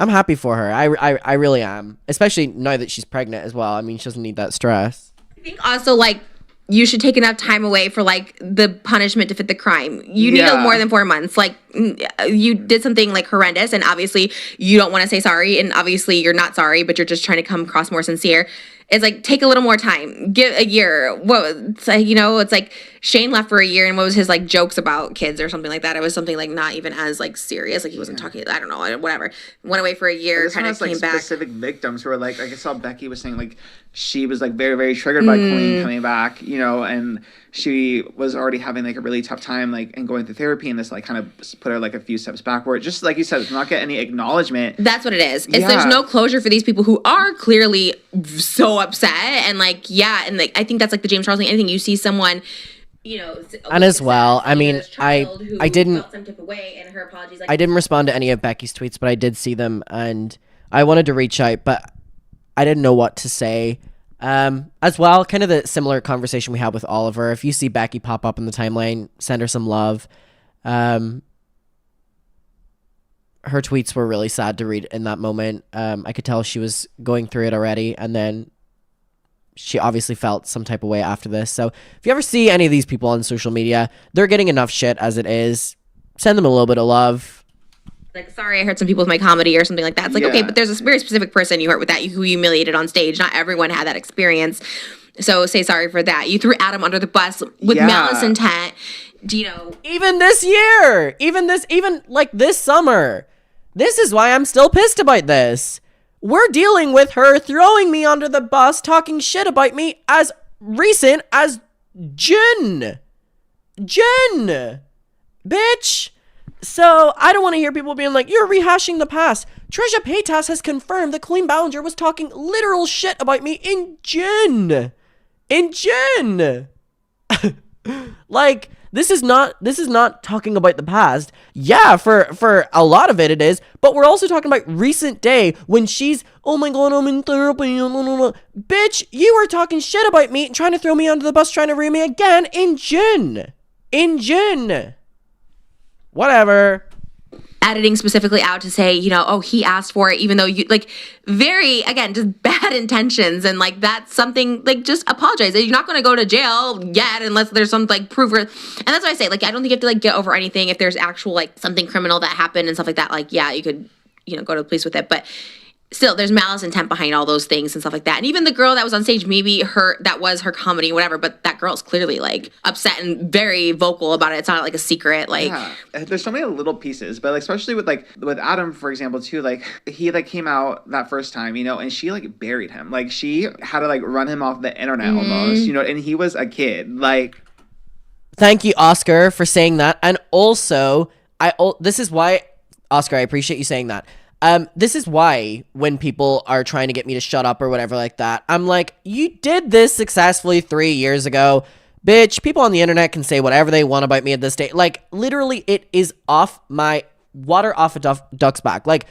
[SPEAKER 1] I'm happy for her. I really am. Especially now that she's pregnant as well. I mean, she doesn't need that stress.
[SPEAKER 3] I think also like you should take enough time away for like the punishment to fit the crime. You need more than 4 months. Like you did something like horrendous, and obviously you don't want to say sorry, and obviously you're not sorry, but you're just trying to come across more sincere. It's like, take a little more time. Give a year. It's like, you know, it's like Shane left for a year, and what was his like jokes about kids or something like that? It was something like not even as like serious. Like he wasn't talking, I don't know, whatever. Went away for a year, kind of came back.
[SPEAKER 2] Specific victims who were like I saw Becky was saying like she was like very, very triggered by Colleen coming back, you know, and she was already having like a really tough time like and going through therapy, and this like kind of put her like a few steps backward. Just like you said, not get any acknowledgement.
[SPEAKER 3] That's what it is. It's there's no closure for these people who are clearly so upset, and like and like I think that's like the James Charles thing. Anything you see someone, you know,
[SPEAKER 1] and as well, I mean, I didn't
[SPEAKER 3] felt some type of way, and her apologies.
[SPEAKER 1] I didn't respond to any of Becky's tweets, but I did see them, and I wanted to reach out, but I didn't know what to say. As well, kind of the similar conversation we had with Oliver. If you see Becky pop up in the timeline, send her some love. Her tweets were really sad to read in that moment. I could tell she was going through it already, and then she obviously felt some type of way after this. So if you ever see any of these people on social media, they're getting enough shit as it is. Send them a little bit of love.
[SPEAKER 3] Like, sorry, I hurt some people with my comedy or something like that. It's like, okay, but there's a very specific person you hurt with that, who you humiliated on stage. Not everyone had that experience. So say sorry for that. You threw Adam under the bus with malice intent. Do you know?
[SPEAKER 1] Even this year, even like this summer. This is why I'm still pissed about this. We're dealing with her throwing me under the bus, talking shit about me as recent as June. Bitch. So I don't want to hear people being like, you're rehashing the past. Trisha Paytas has confirmed that Colleen Ballinger was talking literal shit about me in June. Like, this is not talking about the past. Yeah, for a lot of it is, but we're also talking about recent day when she's, oh my god, I'm in therapy. Bitch, you were talking shit about me and trying to throw me under the bus, trying to ruin me again in June. Whatever.
[SPEAKER 3] Editing specifically out to say, you know, oh, he asked for it, even though you, like, very, again, just bad intentions. And, like, that's something, like, just apologize. You're not going to go to jail yet unless there's some, like, proof. And that's why I say, like, I don't think you have to, like, get over anything. If there's actual, like, something criminal that happened and stuff like that, like, yeah, you could, you know, go to the police with it. But still, there's malice intent behind all those things and stuff like that. And even the girl that was on stage, maybe that was her comedy, whatever, but that girl's clearly like upset and very vocal about it. It's not like a secret. Like,
[SPEAKER 2] there's so many little pieces, but like, especially with Adam, for example, too, like he like came out that first time, you know, and she like buried him. Like she had to like run him off the internet almost, you know, and he was a kid. Like,
[SPEAKER 1] thank you, Oscar, for saying that. And also, this is why, Oscar, I appreciate you saying that. This is why when people are trying to get me to shut up or whatever like that, I'm like, you did this successfully 3 years ago. Bitch, people on the internet can say whatever they want about me at this day. Like, literally, it is off my water off a duck's back. Like,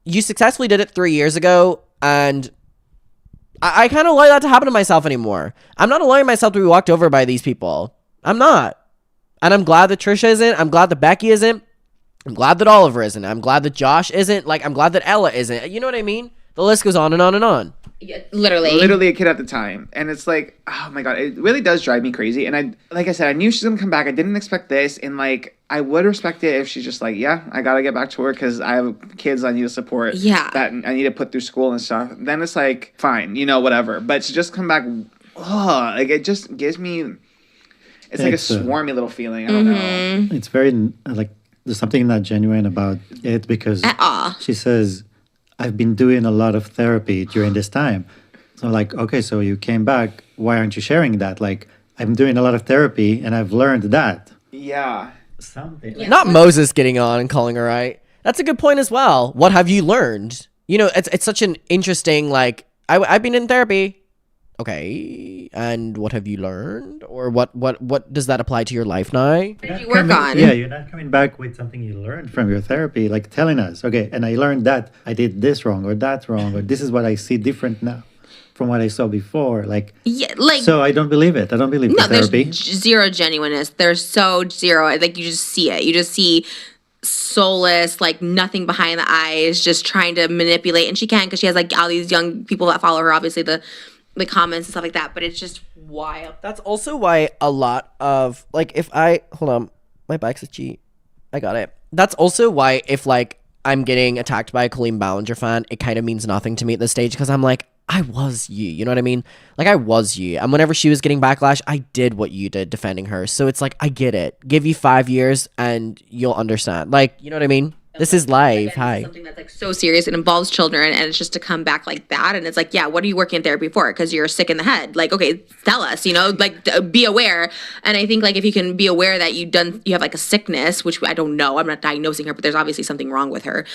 [SPEAKER 1] you successfully did it 3 years ago, and I kind of want that to happen to myself anymore. I'm not allowing myself to be walked over by these people. I'm not. And I'm glad that Trisha isn't. I'm glad that Becky isn't. I'm glad that Oliver isn't. I'm glad that Josh isn't. Like, I'm glad that Ella isn't. You know what I mean? The list goes on and on and on.
[SPEAKER 3] Yeah, literally
[SPEAKER 2] a kid at the time, and it's like, oh my god, it really does drive me crazy. And like I said, I knew she's gonna come back. I didn't expect this, and like, I would respect it if she's just like, yeah, I gotta get back to work because I have kids I need to support.
[SPEAKER 3] Yeah,
[SPEAKER 2] that I need to put through school and stuff. Then it's like, fine, whatever. But to just come back, like, it just gives me, it's like a swarmy little feeling. I don't know.
[SPEAKER 4] It's very like, there's something not genuine about it, because she says, I've been doing a lot of therapy during this time. So like, okay, so you came back. Why aren't you sharing that? Like, I'm doing a lot of therapy and I've learned that.
[SPEAKER 2] Yeah.
[SPEAKER 4] Something.
[SPEAKER 3] Yeah.
[SPEAKER 1] Not Moses getting on and calling her right. That's a good point as well. What have you learned? It's such an interesting, like, I've been in therapy. Okay, and what have you learned? Or what does that apply to your life now?
[SPEAKER 3] What did you work on?
[SPEAKER 4] Yeah, you're not coming back with something you learned from your therapy, like telling us, okay, and I learned that I did this wrong or that wrong, or this is what I see different now from what I saw before. Like,
[SPEAKER 3] yeah, like,
[SPEAKER 4] so I don't believe it. I don't believe the therapy.
[SPEAKER 3] There's zero genuineness. There's so zero. Like, you just see it. You just see soulless, like, nothing behind the eyes, just trying to manipulate. And she can, because she has like all these young people that follow her, obviously the comments and stuff like that, but it's just wild.
[SPEAKER 1] That's also why a lot of, like, hold on, my bike's a cheat. I got it. That's also why if, like, I'm getting attacked by a Colleen Ballinger fan, it kind of means nothing to me at this stage, because I'm like, I was you know what I mean? Like, I was you. And whenever she was getting backlash, I did what you did defending her. So it's like, I get it. Give you 5 years and you'll understand. Like, you know what I mean? This is live.
[SPEAKER 3] Again,
[SPEAKER 1] Hi.
[SPEAKER 3] something that's like so serious. It involves children, and it's just to come back like that. And it's like, yeah, what are you working in therapy for? Because you're sick in the head. Like, okay, tell us. Like, be aware. And I think, like, if you can be aware that you have like a sickness, which I don't know, I'm not diagnosing her, but there's obviously something wrong with her.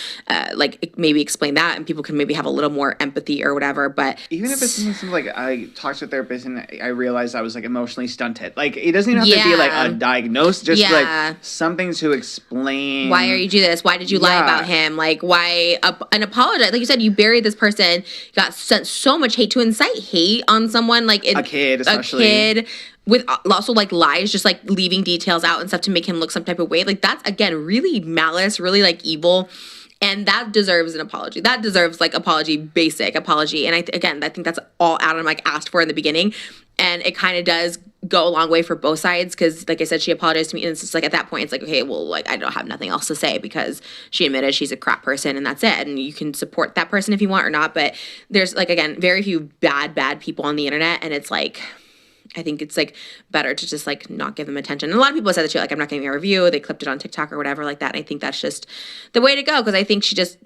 [SPEAKER 3] Maybe explain that, and people can maybe have a little more empathy or whatever. But
[SPEAKER 2] even if it's something like, I talked to a therapist and I realized I was like emotionally stunted. Like, it doesn't even have to be like a diagnosis, just like something to explain.
[SPEAKER 3] Why are you do this? Why did you lie about him? Like, why and apologize? Like you said, you buried this person, got sent so much hate. To incite hate on someone, like
[SPEAKER 2] a kid, especially.
[SPEAKER 3] With also like lies, just like leaving details out and stuff to make him look some type of way. Like, that's, again, really malice, really like evil. And that deserves an apology. That deserves like basic apology. And I think that's all Adam like asked for in the beginning. And it kind of does go a long way for both sides, because, like I said, she apologized to me, and it's just like, at that point, it's like, okay, well, like, I don't have nothing else to say, because she admitted she's a crap person, and that's it. And you can support that person if you want or not, but there's, like, again, very few bad people on the internet, and it's like, I think it's like better to just like not give them attention. And a lot of people said that too, like, I'm not giving a review. They clipped it on TikTok or whatever like that. And I think that's just the way to go, because I think she just,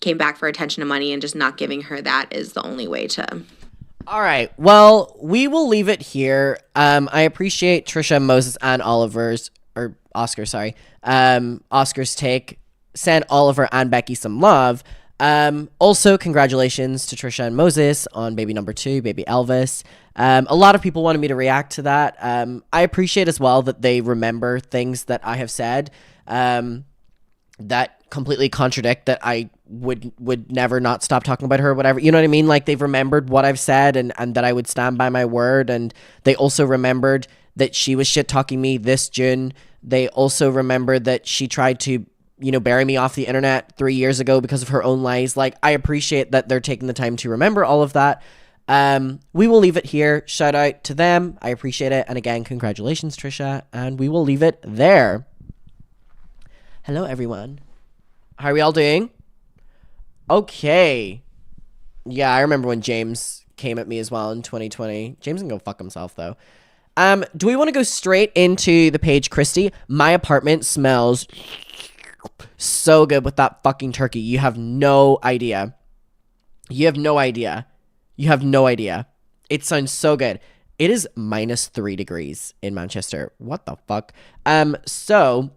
[SPEAKER 3] came back for attention and money, and just not giving her that is the only way to.
[SPEAKER 1] All right. Well, we will leave it here. I appreciate Trisha, Moses, and Oscar's take. Send Oliver and Becky some love. Also, congratulations to Trisha and Moses on baby number 2, baby Elvis. A lot of people wanted me to react to that. I appreciate as well that they remember things that I have said that completely contradict that I would never not stop talking about her or whatever. You know what I mean? Like, they've remembered what I've said and that I would stand by my word. And they also remembered that she was shit-talking me this June. They also remembered that she tried to, bury me off the internet 3 years ago because of her own lies. Like, I appreciate that they're taking the time to remember all of that. We will leave it here. Shout out to them. I appreciate it. And again, congratulations, Trisha. And we will leave it there. Hello, everyone. How are we all doing? Okay. Yeah, I remember when James came at me as well in 2020. James can go fuck himself, though. Do we want to go straight into the page, Christy? My apartment smells so good with that fucking turkey. You have no idea. You have no idea. You have no idea. It sounds so good. It is -3 degrees in Manchester. What the fuck? So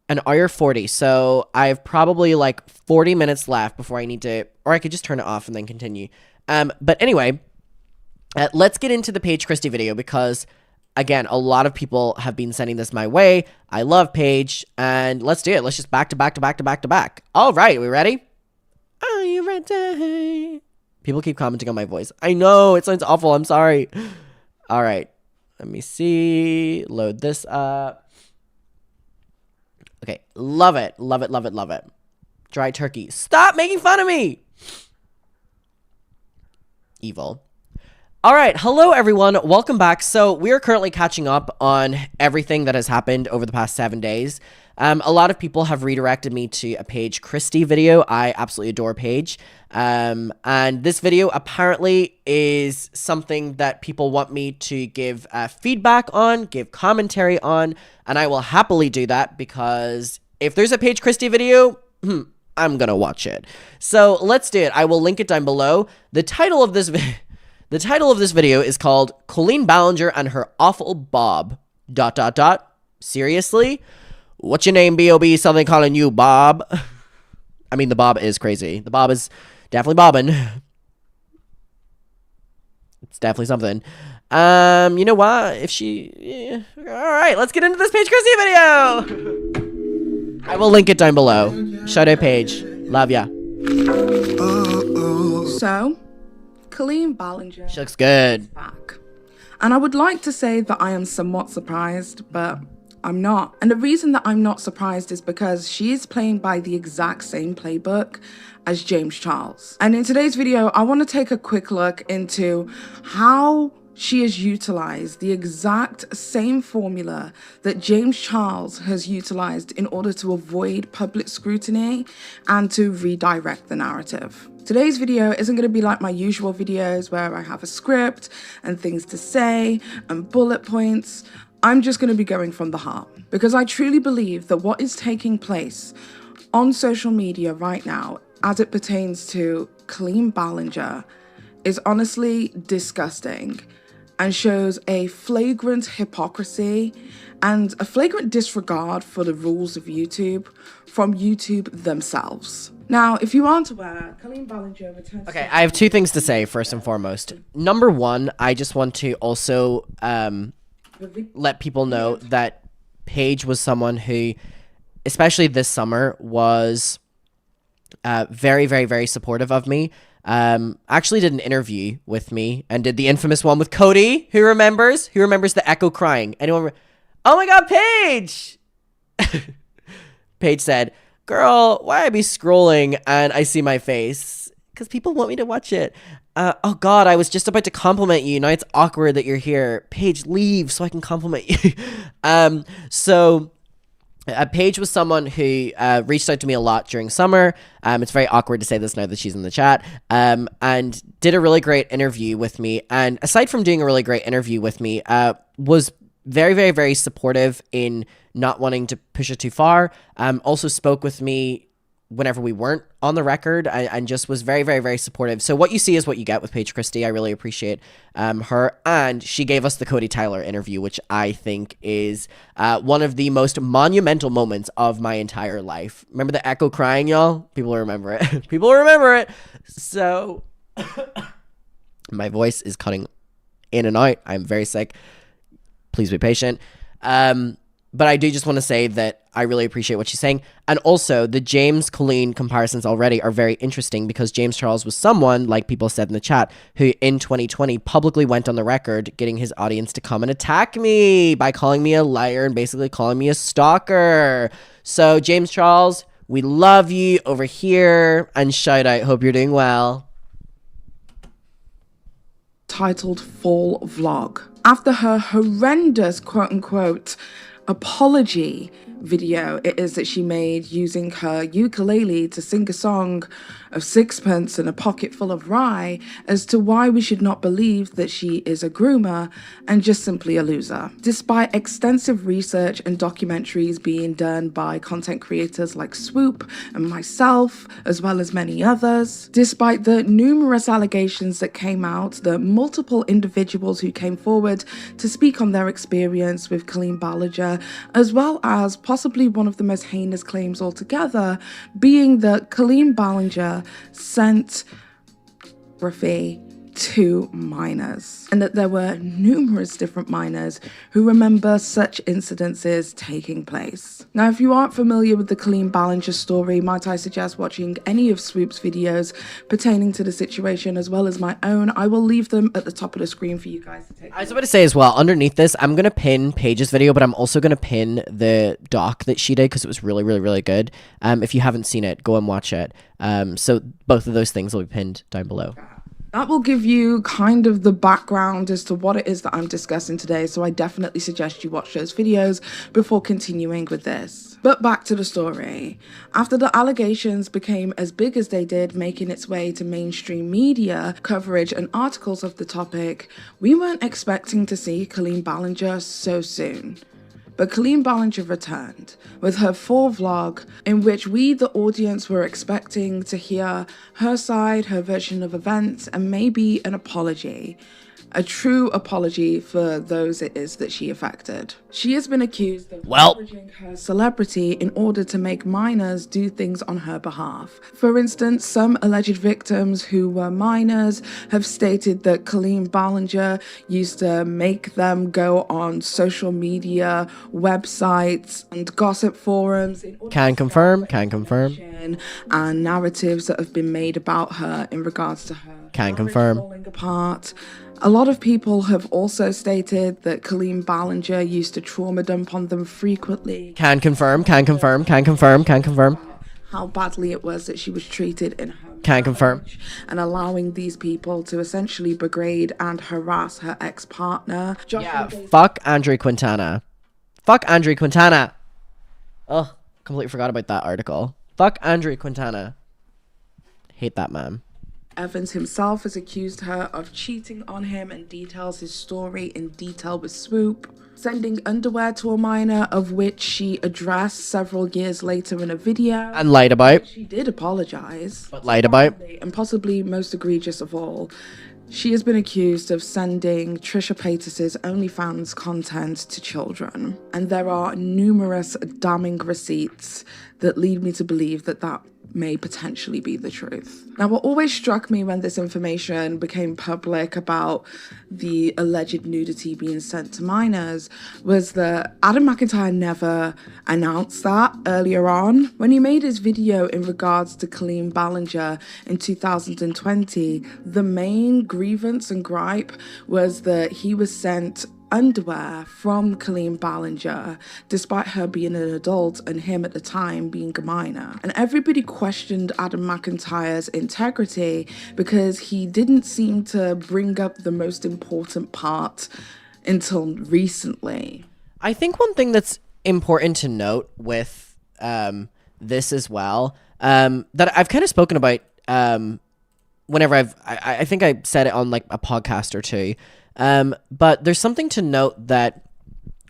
[SPEAKER 1] an hour 40. So I have probably like 40 minutes left before I need to, or I could just turn it off and then continue. But anyway, let's get into the Paige Christie video, because again, a lot of people have been sending this my way. I love Paige, and let's do it. Let's just back to back to back to back to back. All right, we ready? Are you ready? People keep commenting on my voice. I know, it sounds awful. I'm sorry. All right, let me see. Load this up. Okay, love it. Love it, love it, love it. Dry turkey. Stop making fun of me. Evil. All right. Hello, everyone. Welcome back. So we are currently catching up on everything that has happened over the past 7 days. A lot of people have redirected me to a Paige Christie video. I absolutely adore Paige. And this video apparently is something that people want me to give feedback on, give commentary on, and I will happily do that because if there's a Paige Christie video, I'm gonna watch it. So let's do it. I will link it down below. The title of this video is called Colleen Ballinger and Her Awful Bob. ... Seriously? What's your name, B.O.B.? Something calling you Bob. I mean, the Bob is crazy. The Bob is definitely bobbing. It's definitely something. You know what? If she... Yeah. All right, let's get into this Paige Christie video. I will link it down below. Shout out Paige. Love ya.
[SPEAKER 5] So, Colleen Ballinger.
[SPEAKER 1] She looks good.
[SPEAKER 5] Back. And I would like to say that I am somewhat surprised, but I'm not. And the reason that I'm not surprised is because she is playing by the exact same playbook as James Charles. And in today's video, I want to take a quick look into how she has utilized the exact same formula that James Charles has utilized in order to avoid public scrutiny and to redirect the narrative. Today's video isn't going to be like my usual videos where I have a script and things to say and bullet points. I'm just going to be going from the heart because I truly believe that what is taking place on social media right now as it pertains to Colleen Ballinger is honestly disgusting and shows a flagrant hypocrisy and a flagrant disregard for the rules of YouTube from YouTube themselves. Now, if you aren't aware, Colleen Ballinger returns...
[SPEAKER 1] Okay, I have two things to say, first and foremost. Number one, I just want to also let people know that Paige was someone who, especially this summer, was very, very, very supportive of me. Actually did an interview with me and did the infamous one with Cody. Who remembers the echo crying? Anyone? Oh my God, Paige! Paige said, girl, why I be scrolling and I see my face? Because people want me to watch it. Oh God, I was just about to compliment you. Now it's awkward that you're here. Paige, leave so I can compliment you. Paige was someone who reached out to me a lot during summer. It's very awkward to say this now that she's in the chat. And did a really great interview with me. And aside from doing a really great interview with me, was very, very, very supportive in not wanting to push it too far. Also spoke with me whenever we weren't on the record and just was very, very, very supportive. So what you see is what you get with Paige Christie. I really appreciate her. And she gave us the Cody Tyler interview, which I think is one of the most monumental moments of my entire life. Remember the echo crying, y'all? People remember it. People remember it. So my voice is cutting in and out. I'm very sick. Please be patient. But I do just want to say that I really appreciate what she's saying. And also, the James Colleen comparisons already are very interesting because James Charles was someone, like people said in the chat, who in 2020 publicly went on the record getting his audience to come and attack me by calling me a liar and basically calling me a stalker. So, James Charles, we love you over here. And shout out, hope you're doing well.
[SPEAKER 5] Titled Fall Vlog. After her horrendous quote-unquote apology video it is that she made using her ukulele to sing a song of sixpence and a pocket full of rye as to why we should not believe that she is a groomer and just simply a loser. Despite extensive research and documentaries being done by content creators like Swoop and myself, as well as many others, despite the numerous allegations that came out, the multiple individuals who came forward to speak on their experience with Colleen Ballinger, as well as possibly one of the most heinous claims altogether, being that Colleen Ballinger sent Rafi 2 minors, and that there were numerous different minors who remember such incidences taking place. Now, if you aren't familiar with the Colleen Ballinger story, might I suggest watching any of Swoop's videos pertaining to the situation as well as my own. I will leave them at the top of the screen for you guys to take.
[SPEAKER 1] I was about to say as well, underneath this, I'm going to pin Paige's video, but I'm also going to pin the doc that she did because it was really, really, really good. If you haven't seen it, go and watch it. So both of those things will be pinned down below.
[SPEAKER 5] That will give you kind of the background as to what it is that I'm discussing today, so I definitely suggest you watch those videos before continuing with this. But back to the story. After the allegations became as big as they did, making its way to mainstream media coverage and articles of the topic, we weren't expecting to see Colleen Ballinger so soon. But Colleen Ballinger returned with her full vlog in which we, the audience, were expecting to hear her side, her version of events, and maybe an apology. A true apology for those it is that she affected. She has been accused of leveraging her celebrity in order to make minors do things on her behalf. For instance, some alleged victims who were minors have stated that Colleen Ballinger used to make them go on social media, websites, and gossip forums.
[SPEAKER 1] Can confirm.
[SPEAKER 5] And narratives that have been made about her in regards to her.
[SPEAKER 1] Can confirm.
[SPEAKER 5] Falling apart. A lot of people have also stated that Colleen Ballinger used to trauma dump on them frequently.
[SPEAKER 1] Can confirm.
[SPEAKER 5] How badly it was that she was treated in her
[SPEAKER 1] Can confirm.
[SPEAKER 5] and allowing these people to essentially degrade and harass her ex-partner.
[SPEAKER 1] Yeah, fuck Andre Quintana. Oh, completely forgot about that article. Fuck Andre Quintana. Hate that man.
[SPEAKER 5] Evans himself has accused her of cheating on him and details his story in detail with Swoop. Sending underwear to a minor, of which she addressed several years later in a video.
[SPEAKER 1] And lied about.
[SPEAKER 5] She did apologize.
[SPEAKER 1] But lied about.
[SPEAKER 5] And possibly most egregious of all, she has been accused of sending Trisha Paytas's OnlyFans content to children. And there are numerous damning receipts that lead me to believe that that may potentially be the truth. Now, what always struck me when this information became public about the alleged nudity being sent to minors was that Adam McIntyre never announced that earlier on. When he made his video in regards to Colleen Ballinger in 2020, the main grievance and gripe was that he was sent underwear from Colleen Ballinger, despite her being an adult and him at the time being a minor. And everybody questioned Adam McIntyre's integrity because he didn't seem to bring up the most important part until recently.
[SPEAKER 1] I think one thing that's important to note with this as well, that I've kind of spoken about whenever I think I said it on like a podcast or two, but there's something to note that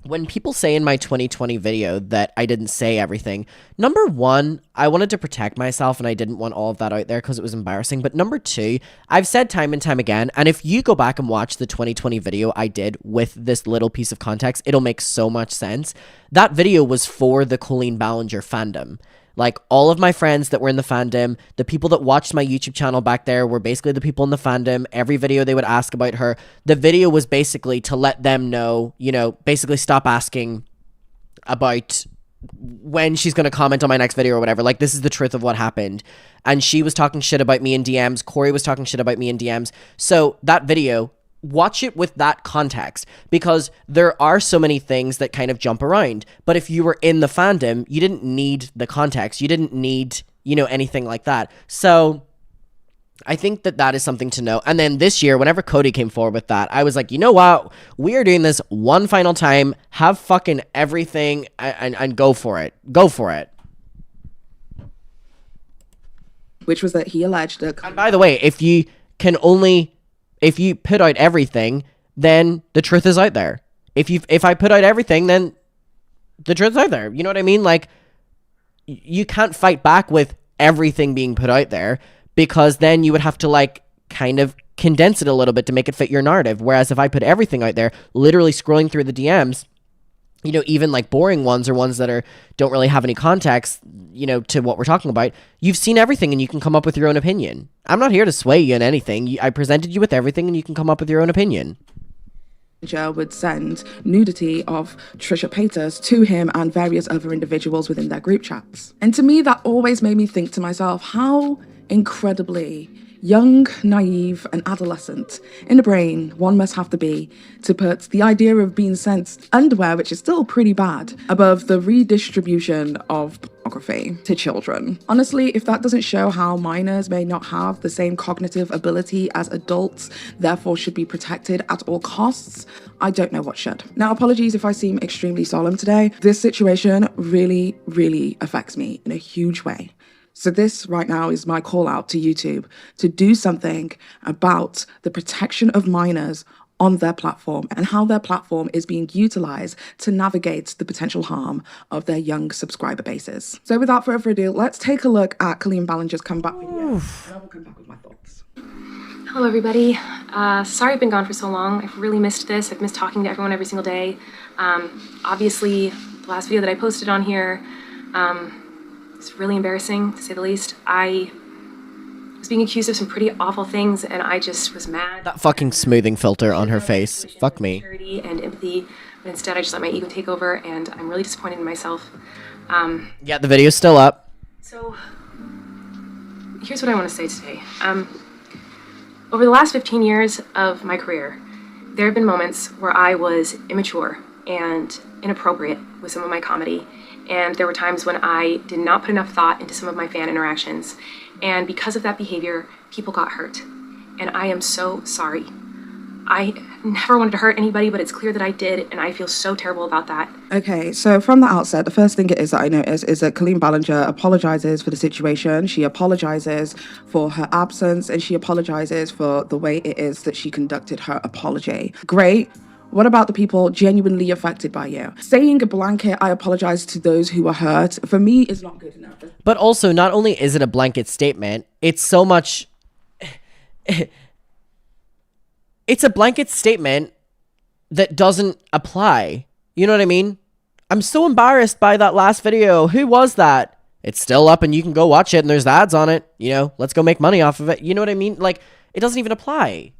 [SPEAKER 1] when people say in my 2020 video that I didn't say everything, number one, I wanted to protect myself and I didn't want all of that out there because it was embarrassing. But number two, I've said time and time again, and if you go back and watch the 2020 video I did with this little piece of context, it'll make so much sense. That video was for the Colleen Ballinger fandom. Like, all of my friends that were in the fandom, the people that watched my YouTube channel back there were basically the people in the fandom. Every video they would ask about her. The video was basically to let them know, you know, basically stop asking about when she's going to comment on my next video or whatever. Like, this is the truth of what happened. And she was talking shit about me in DMs. Corey was talking shit about me in DMs. So that video, watch it with that context, because there are so many things that kind of jump around. But if you were in the fandom, you didn't need the context. You didn't need, you know, anything like that. So I think that that is something to know. And then this year, whenever Cody came forward with that, I was like, you know what? We are doing this one final time. Have fucking everything and go for it. Go for it.
[SPEAKER 5] Which was that he alleged that...
[SPEAKER 1] And by the way, if you put out everything, then the truth is out there. If I put out everything, then the truth's out there. You know what I mean? Like, you can't fight back with everything being put out there, because then you would have to, like, kind of condense it a little bit to make it fit your narrative. Whereas if I put everything out there, literally scrolling through the DMs, you know, even like boring ones or ones that don't really have any context, you know, to what we're talking about, you've seen everything and you can come up with your own opinion. I'm not here to sway you in anything. I presented you with everything and you can come up with your own opinion.
[SPEAKER 5] Would send nudity of Trisha Paytas to him and various other individuals within their group chats. And to me, that always made me think to myself, how incredibly young, naive, and adolescent in the brain one must have to be to put the idea of being sent underwear, which is still pretty bad, above the redistribution of pornography to children. Honestly, if that doesn't show how minors may not have the same cognitive ability as adults, therefore should be protected at all costs, I don't know what should. Now, apologies if I seem extremely solemn today. This situation really, really affects me in a huge way. So this right now is my call out to YouTube to do something about the protection of minors on their platform and how their platform is being utilized to navigate the potential harm of their young subscriber bases. So without further ado, let's take a look at Colleen Ballinger's comeback video, and I will come back with my thoughts.
[SPEAKER 6] Hello, everybody. Sorry I've been gone for so long. I've really missed this. I've missed talking to everyone every single day. Obviously, the last video that I posted on here, it's really embarrassing, to say the least. I was being accused of some pretty awful things, and I just was mad.
[SPEAKER 1] That fucking smoothing filter on her face. Fuck me.
[SPEAKER 6] And empathy, but instead I just let my ego take over, and I'm really disappointed in myself.
[SPEAKER 1] Yeah, the video's still up.
[SPEAKER 6] So, here's what I want to say today. Over the last 15 years of my career, there have been moments where I was immature and inappropriate with some of my comedy. And there were times when I did not put enough thought into some of my fan interactions. And because of that behavior, people got hurt. And I am so sorry. I never wanted to hurt anybody, but it's clear that I did, and I feel so terrible about that.
[SPEAKER 5] Okay, so from the outset, the first thing it is that I noticed is that Colleen Ballinger apologizes for the situation. She apologizes for her absence, and she apologizes for the way it is that she conducted her apology. Great. What about the people genuinely affected by you? Saying a blanket, I apologize to those who were hurt, for me is not good enough.
[SPEAKER 1] But also, not only is it a blanket statement, it's so much... It's a blanket statement that doesn't apply. You know what I mean? I'm so embarrassed by that last video. Who was that? It's still up and you can go watch it and there's ads on it. You know, let's go make money off of it. You know what I mean? Like, it doesn't even apply.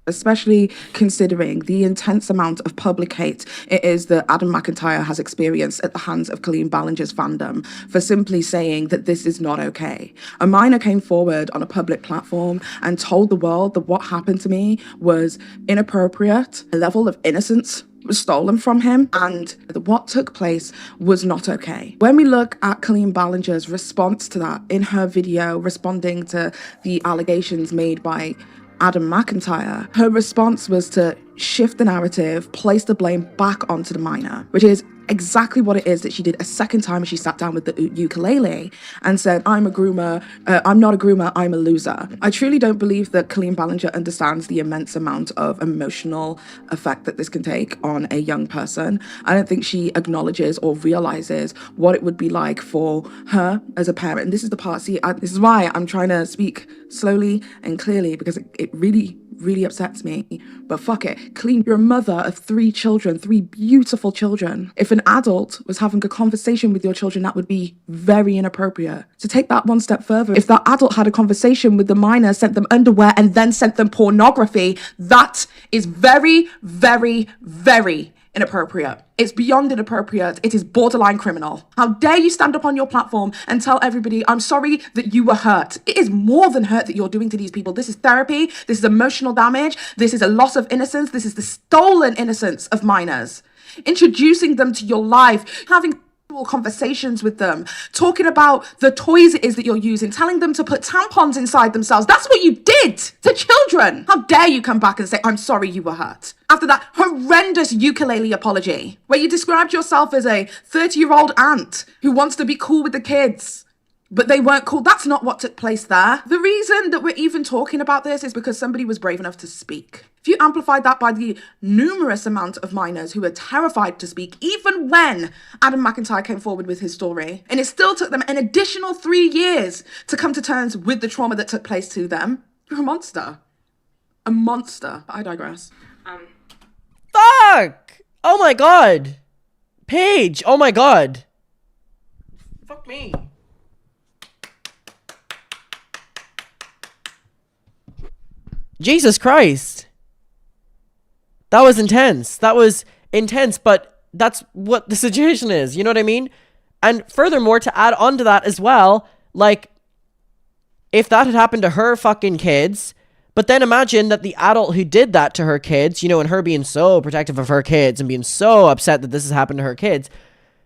[SPEAKER 5] Especially considering the intense amount of public hate it is that Adam McIntyre has experienced at the hands of Colleen Ballinger's fandom for simply saying that this is not okay. A minor came forward on a public platform and told the world that what happened to me was inappropriate, a level of innocence was stolen from him, and what took place was not okay. When we look at Colleen Ballinger's response to that in her video responding to the allegations made by Adam McIntyre, her response was to shift the narrative, place the blame back onto the minor, which is exactly what it is that she did a second time when she sat down with the ukulele and said, I'm a groomer, I'm not a groomer, I'm a loser. I truly don't believe that Colleen Ballinger understands the immense amount of emotional effect that this can take on a young person. I don't think she acknowledges or realizes what it would be like for her as a parent. And this is the part, this is why I'm trying to speak slowly and clearly, because it really upsets me. But fuck it. Colleen, you're a mother of 3 children, 3 beautiful children. If an adult was having a conversation with your children, that would be very inappropriate. To take that one step further, if that adult had a conversation with the minor, sent them underwear, and then sent them pornography, that is very, very, very inappropriate. It's beyond inappropriate. It is borderline criminal. How dare you stand up on your platform and tell everybody, I'm sorry that you were hurt. It is more than hurt that you're doing to these people. This is therapy. This is emotional damage. This is a loss of innocence. This is the stolen innocence of minors. Introducing them to your life, having conversations with them, talking about the toys it is that you're using, telling them to put tampons inside themselves. That's what you did to children. How dare you come back and say, I'm sorry you were hurt. After that horrendous ukulele apology, where you described yourself as a 30-year-old aunt who wants to be cool with the kids, but they weren't cool. That's not what took place there. The reason that we're even talking about this is because somebody was brave enough to speak. If you amplified that by the numerous amount of minors who were terrified to speak, even when Adam McIntyre came forward with his story, and it still took them an additional 3 years to come to terms with the trauma that took place to them, you're a monster. A monster. I digress.
[SPEAKER 1] Fuck! Oh my god! Paige! Oh my god. Fuck me. Jesus Christ. That was intense. That was intense, but that's what the situation is. You know what I mean? And furthermore, to add on to that as well, like, if that had happened to her fucking kids, but then imagine that the adult who did that to her kids, you know, and her being so protective of her kids and being so upset that this has happened to her kids,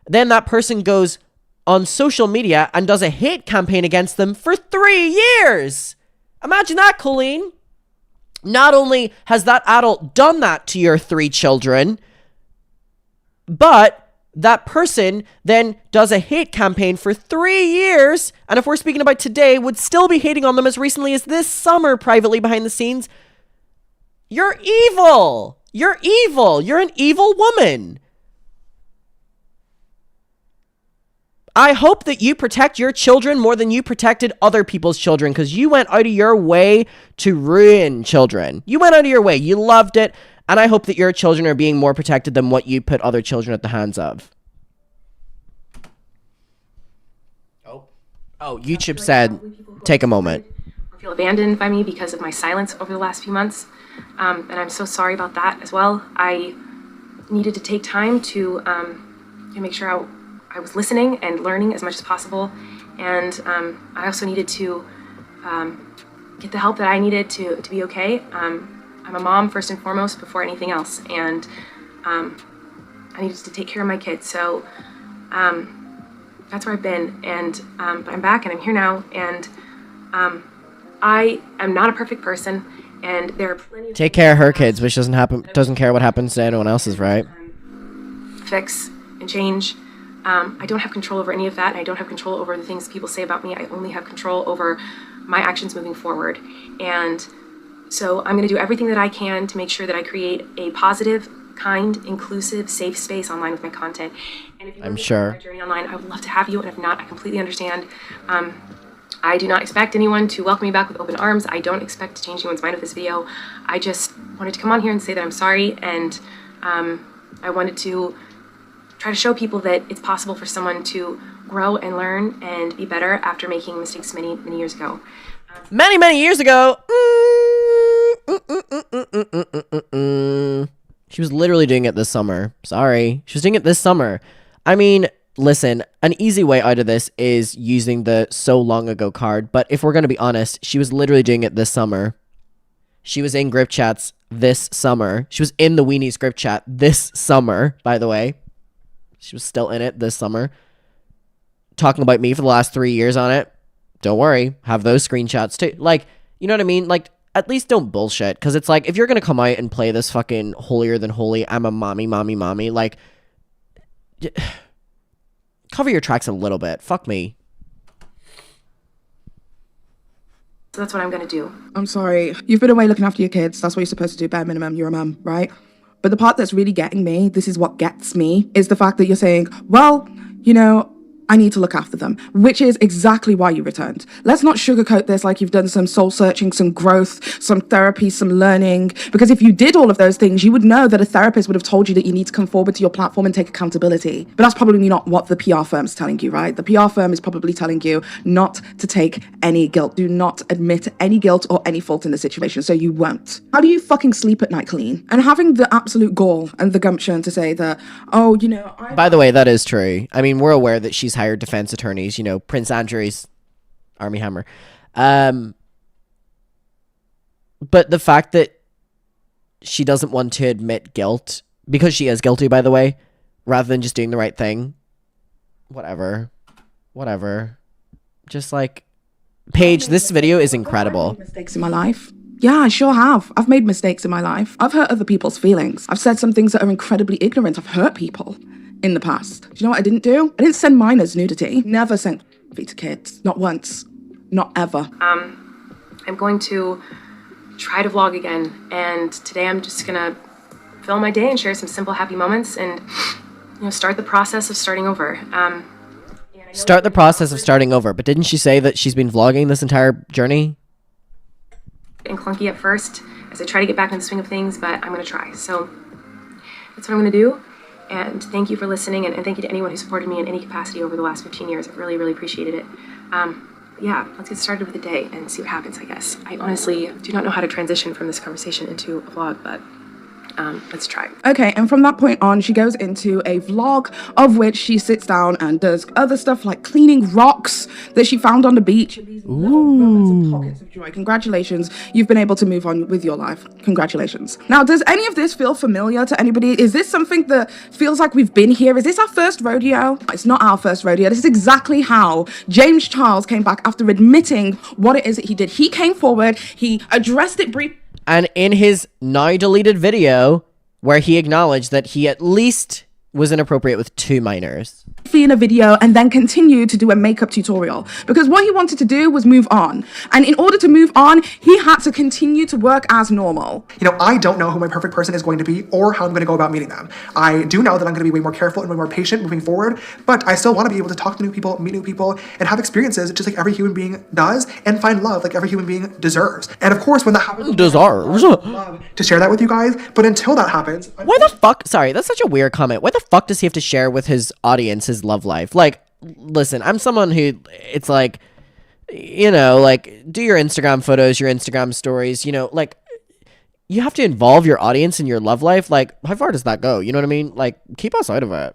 [SPEAKER 1] then that person goes on social media and does a hate campaign against them for 3 years. Imagine that, Colleen. Not only has that adult done that to your 3 children, but that person then does a hate campaign for 3 years, and if we're speaking about today, would still be hating on them as recently as this summer privately behind the scenes. You're evil. You're evil. You're an evil woman. I hope that you protect your children more than you protected other people's children, because you went out of your way to ruin children. You went out of your way. You loved it. And I hope that your children are being more protected than what you put other children at the hands of. Oh, YouTube said, take a moment.
[SPEAKER 6] Or feel abandoned by me because of my silence over the last few months. And I'm so sorry about that as well. I needed to take time to make sure I was listening and learning as much as possible. And I also needed to get the help that I needed to be okay. I'm a mom first and foremost before anything else, and I needed to take care of my kids. So that's where I've been, and but I'm back and I'm here now, and I am not a perfect person, and there are plenty of
[SPEAKER 1] take care of her kids, which doesn't care what happens to anyone else's, right?
[SPEAKER 6] Fix and change. I don't have control over any of that, and I don't have control over the things people say about me. I only have control over my actions moving forward, and so I'm going to do everything that I can to make sure that I create a positive, kind, inclusive, safe space online with my content. And if you
[SPEAKER 1] I'm sure.
[SPEAKER 6] My journey online, I would love to have you, and if not, I completely understand. I do not expect anyone to welcome me back with open arms. I don't expect to change anyone's mind with this video. I just wanted to come on here and say that I'm sorry, and I wanted to try to show people that it's possible for someone to grow and learn and be better after making mistakes many, many years ago.
[SPEAKER 1] Many years ago. She was literally doing it this summer. Sorry. She was doing it this summer. I mean, listen, an easy way out of this is using the so long ago card. But if we're going to be honest, she was literally doing it this summer. She was in grip chats this summer. She was in the Weenies grip chat this summer, by the way. She was still in it this summer. Talking about me for the last 3 years on it. Don't worry. Have those screenshots too. Like, you know what I mean? Like, at least don't bullshit. Because it's like, if you're going to come out and play this fucking holier than holy, I'm a mommy, like, cover your tracks a little bit. Fuck me.
[SPEAKER 6] So that's what I'm going to do.
[SPEAKER 5] I'm sorry. You've been away looking after your kids. That's what you're supposed to do, bare minimum. You're a mum, right? But the part that's really getting me, this is what gets me, is the fact that you're saying, well, you know, I need to look after them, which is exactly why you returned. Let's not sugarcoat this like you've done some soul searching, some growth, some therapy, some learning. Because if you did all of those things, you would know that a therapist would have told you that you need to come forward to your platform and take accountability. But that's probably not what the PR firm's telling you, right? The PR firm is probably telling you not to take any guilt. Do not admit any guilt or any fault in the situation, so you won't. How do you fucking sleep at night, Colleen? And having the absolute gall and the gumption to say that, oh, you know...
[SPEAKER 1] By the way, that is true. I mean, we're aware that she's hired defense attorneys, you know, Prince Andrew's Army Hammer. But the fact that she doesn't want to admit guilt, because she is guilty, by the way, rather than just doing the right thing. Whatever. Just like, Paige, this video is incredible.
[SPEAKER 5] I've made mistakes in my life. Yeah, I sure have. I've made mistakes in my life. I've hurt other people's feelings. I've said some things that are incredibly ignorant. I've hurt people in the past. Do you know what I didn't do? I didn't send minors nudity. Never sent to kids. Not once. Not ever.
[SPEAKER 6] I'm going to try to vlog again, and today I'm just gonna film my day and share some simple happy moments and, you know, start the process of starting over.
[SPEAKER 1] Start the process of starting over. But didn't she say that she's been vlogging this entire journey?
[SPEAKER 6] And clunky at first as I try to get back in the swing of things, but I'm gonna try. So that's what I'm gonna do. And thank you for listening, and thank you to anyone who supported me in any capacity over the last 15 years. I've really, really appreciated it. Yeah, let's get started with the day and see what happens, I guess. I honestly do not know how to transition from this conversation into a vlog, but let's try.
[SPEAKER 5] Okay, and from that point on, she goes into a vlog of which she sits down and does other stuff like cleaning rocks that she found on the beach. These moments of pockets of joy. Congratulations, you've been able to move on with your life. Congratulations. Now, does any of this feel familiar to anybody? Is this something that feels like we've been here? Is this our first rodeo? It's not our first rodeo. This is exactly how James Charles came back after admitting what it is that he did. He came forward, he addressed it briefly.
[SPEAKER 1] And in his now deleted video, where he acknowledged that he at least was inappropriate with 2 minors.
[SPEAKER 5] In a video and then continued to do a makeup tutorial because what he wanted to do was move on, and in order to move on he had to continue to work as normal.
[SPEAKER 7] You know, I don't know who my perfect person is going to be or how I'm going to go about meeting them. I do know that I'm going to be way more careful and way more patient moving forward, but I still want to be able to talk to new people, meet new people, and have experiences just like every human being does, and find love like every human being deserves. And of course, when that happens,
[SPEAKER 1] Deserves.
[SPEAKER 7] I'd love to share that with you guys, but until that happens,
[SPEAKER 1] Why the fuck? Sorry, that's such a weird comment. Why the fuck does he have to share with his audience his love life? Like, listen, I'm someone who, it's like, you know, like, do your Instagram photos, your Instagram stories, you know, like, you have to involve your audience in your love life. Like, how far does that go? You know what I mean? Like, keep outside of it.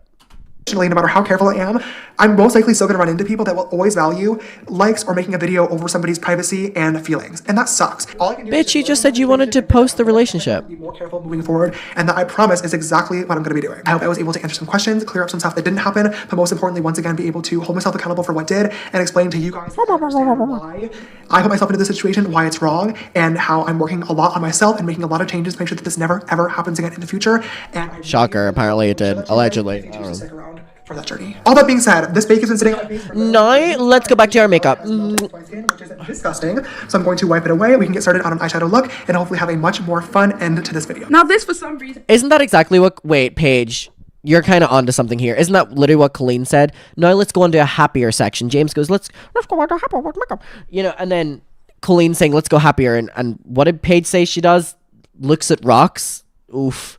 [SPEAKER 7] no matter how careful I am, I'm most likely still going to run into people that will always value likes or making a video over somebody's privacy and feelings, and that sucks. All I can do
[SPEAKER 1] Bitch, you just said you wanted to post the relationship.
[SPEAKER 7] Be more careful moving forward, and that I promise is exactly what I'm going to be doing. I hope I was able to answer some questions, clear up some stuff that didn't happen, but most importantly, once again, be able to hold myself accountable for what did and explain to you guys why I put myself into this situation, why it's wrong, and how I'm working a lot on myself and making a lot of changes to make sure that this never ever happens again in the future. And
[SPEAKER 1] Shocker, apparently it did. Allegedly. I don't know.
[SPEAKER 7] stick around for that journey. All that being said, this bake has been sitting on my face for
[SPEAKER 1] Now, let's go back to our makeup.
[SPEAKER 7] which is disgusting. So I'm going to wipe it away. We can get started on an eyeshadow look and hopefully have a much more fun end to this video.
[SPEAKER 5] Now this, for some reason,
[SPEAKER 1] Isn't that exactly what... Wait, Paige, you're kind of onto something here. Isn't that literally what Colleen said? Now let's go into a happier section. James goes, let's go into happier with makeup. You know, and then Colleen saying, let's go happier. And what did Paige say she does? Looks at rocks. Oof.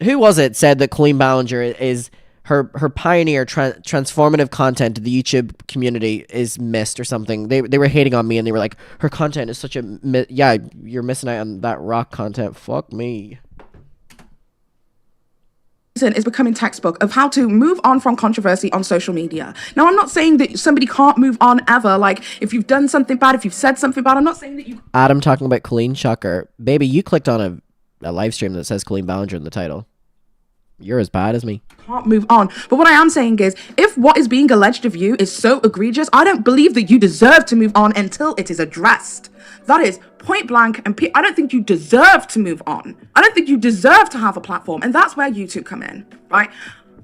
[SPEAKER 1] Who was it said that Colleen Ballinger is... Her pioneer transformative content to the YouTube community is missed or something. They were hating on me and they were like, her content is such a... yeah, you're missing out on that rock content. Fuck me.
[SPEAKER 5] is becoming textbook of how to move on from controversy on social media. Now, I'm not saying that somebody can't move on ever. Like, if you've done something bad, if you've said something bad, I'm not saying that you...
[SPEAKER 1] Adam talking about Colleen, shocker. Baby, you clicked on a live stream that says Colleen Ballinger in the title. You're as bad as me.
[SPEAKER 5] Can't move on. But what I am saying is, if what is being alleged of you is so egregious, I don't believe that you deserve to move on until it is addressed. That is point blank, and I don't think you deserve to move on. I don't think you deserve to have a platform, and that's where you two come in, right?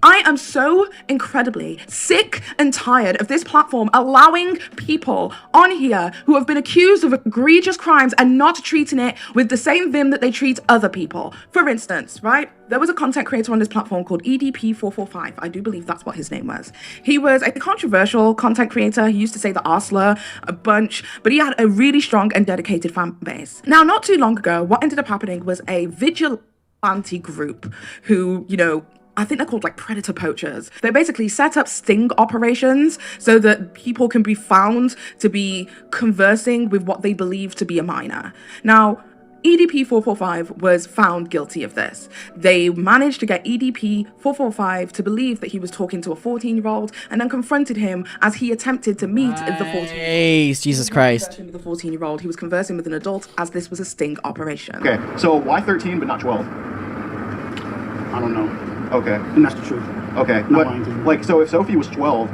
[SPEAKER 5] I am so incredibly sick and tired of this platform allowing people on here who have been accused of egregious crimes and not treating it with the same vim that they treat other people. For instance, right? There was a content creator on this platform called EDP445. I do believe that's what his name was. He was a controversial content creator. He used to say the R slur a bunch, but he had a really strong and dedicated fan base. Now, not too long ago, what ended up happening was a vigilante group who, you know, I think they're called like predator poachers. They basically set up sting operations so that people can be found to be conversing with what they believe to be a minor. Now, EDP445 was found guilty of this. They managed to get EDP445 to believe that he was talking to a 14-year-old and then confronted him as he attempted to meet the 14-year-old.
[SPEAKER 1] Nice, Jesus Christ.
[SPEAKER 5] The 14-year-old, he was conversing with an adult as this was a sting operation.
[SPEAKER 8] Okay, so why 13 but not 12?
[SPEAKER 9] I don't know.
[SPEAKER 8] Okay.
[SPEAKER 9] And that's the truth.
[SPEAKER 8] Okay.
[SPEAKER 9] Not lying to you.
[SPEAKER 8] Like, so if Sophie was 12,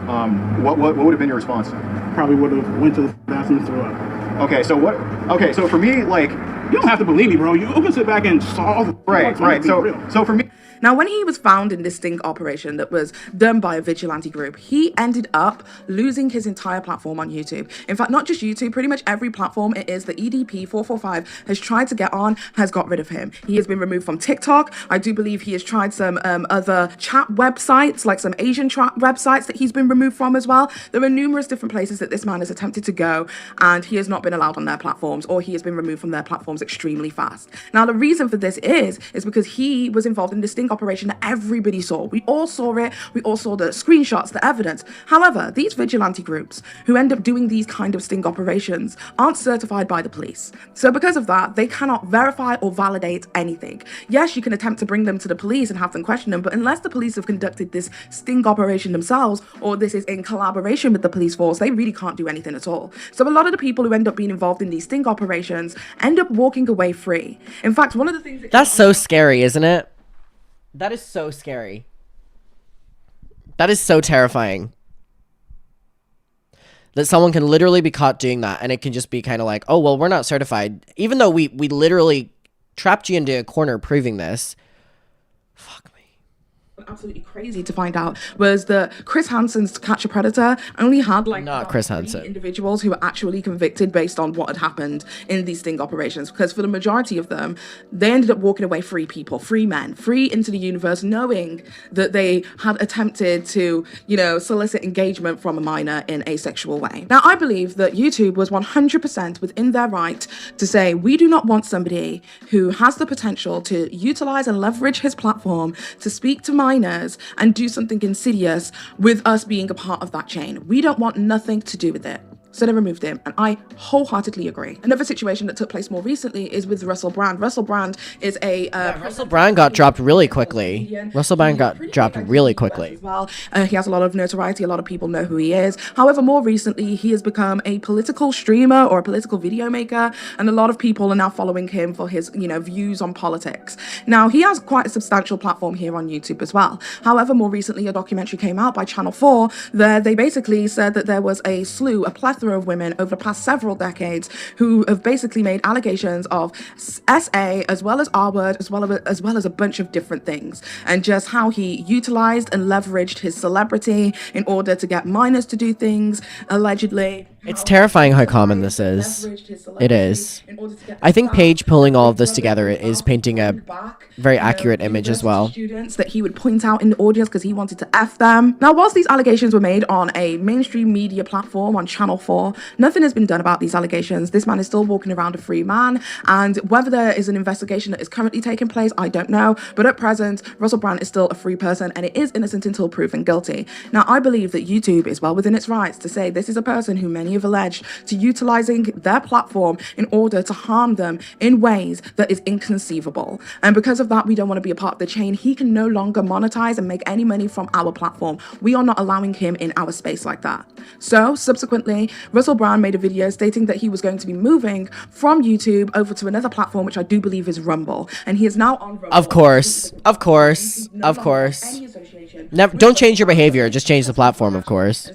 [SPEAKER 8] what would have been your response?
[SPEAKER 9] Probably would have went to the bathroom and threw up.
[SPEAKER 8] Okay, so what? Okay, so for me, like,
[SPEAKER 9] You don't have to believe me, bro. You can sit back and solve.
[SPEAKER 8] right. So for me.
[SPEAKER 5] Now, when he was found in this sting operation that was done by a vigilante group, he ended up losing his entire platform on YouTube. In fact, not just YouTube, pretty much every platform it is that EDP445 has tried to get on has got rid of him. He has been removed from TikTok. I do believe he has tried some other chat websites, like some Asian chat websites that he's been removed from as well. There are numerous different places that this man has attempted to go, and he has not been allowed on their platforms, or he has been removed from their platforms. extremely fast. Now, the reason for this is because he was involved in this sting operation that everybody saw. We all saw it. We all saw the screenshots, the evidence. However, these vigilante groups who end up doing these kind of sting operations aren't certified by the police. So because of that, they cannot verify or validate anything. Yes, you can attempt to bring them to the police and have them question them, but unless the police have conducted this sting operation themselves, or this is in collaboration with the police force, they really can't do anything at all. So a lot of the people who end up being involved in these sting operations end up walking away free. In fact, one of the things
[SPEAKER 1] that's so scary, isn't it? That is so scary. That is so terrifying. That someone can literally be caught doing that, and it can just be kind of like, oh, well, we're not certified. Even though we literally trapped you into a corner proving this. Fuck me.
[SPEAKER 5] Absolutely crazy to find out was that Chris Hansen's To Catch a Predator only had
[SPEAKER 1] not Chris Hansen
[SPEAKER 5] individuals who were actually convicted based on what had happened in these sting operations, because for the majority of them, they ended up walking away free people, free men, free into the universe, knowing that they had attempted to, solicit engagement from a minor in a sexual way. Now, I believe that YouTube was 100% within their right to say, we do not want somebody who has the potential to utilize and leverage his platform to speak to minors and do something insidious with us being a part of that chain. We don't want nothing to do with it. So they removed him, and I wholeheartedly agree. Another situation that took place more recently is with Russell Brand. Russell Brand is a...
[SPEAKER 1] Russell Brand got dropped really quickly. Russell Brand got dropped really quickly.
[SPEAKER 5] Well, he has a lot of notoriety. A lot of people know who he is. However, more recently, he has become a political streamer or a political video maker, and a lot of people are now following him for his, views on politics. Now, he has quite a substantial platform here on YouTube as well. However, more recently, a documentary came out by Channel 4 where they basically said that there was a plethora of women over the past several decades who have basically made allegations of SA as well as R-word as well as a bunch of different things, and just how he utilized and leveraged his celebrity in order to get minors to do things, allegedly.
[SPEAKER 1] It's terrifying how common this is. It is. I think Paige pulling all of this together is painting a very accurate image as well.
[SPEAKER 5] Students that he would point out in the audience because he wanted to F them. Now, whilst these allegations were made on a mainstream media platform on Channel 4, nothing has been done about these allegations. This man is still walking around a free man, and whether there is an investigation that is currently taking place, I don't know. But at present, Russell Brand is still a free person, and it is innocent until proven guilty. Now, I believe that YouTube is well within its rights to say this is a person who many have alleged to utilizing their platform in order to harm them in ways that is inconceivable. And because of that, we don't want to be a part of the chain. He can no longer monetize and make any money from our platform. We are not allowing him in our space like that. So, subsequently, Russell Brand made a video stating that he was going to be moving from YouTube over to another platform, which I do believe is Rumble. And he is now on Rumble.
[SPEAKER 1] Of course. Never, don't change your behavior, just change the platform, of course.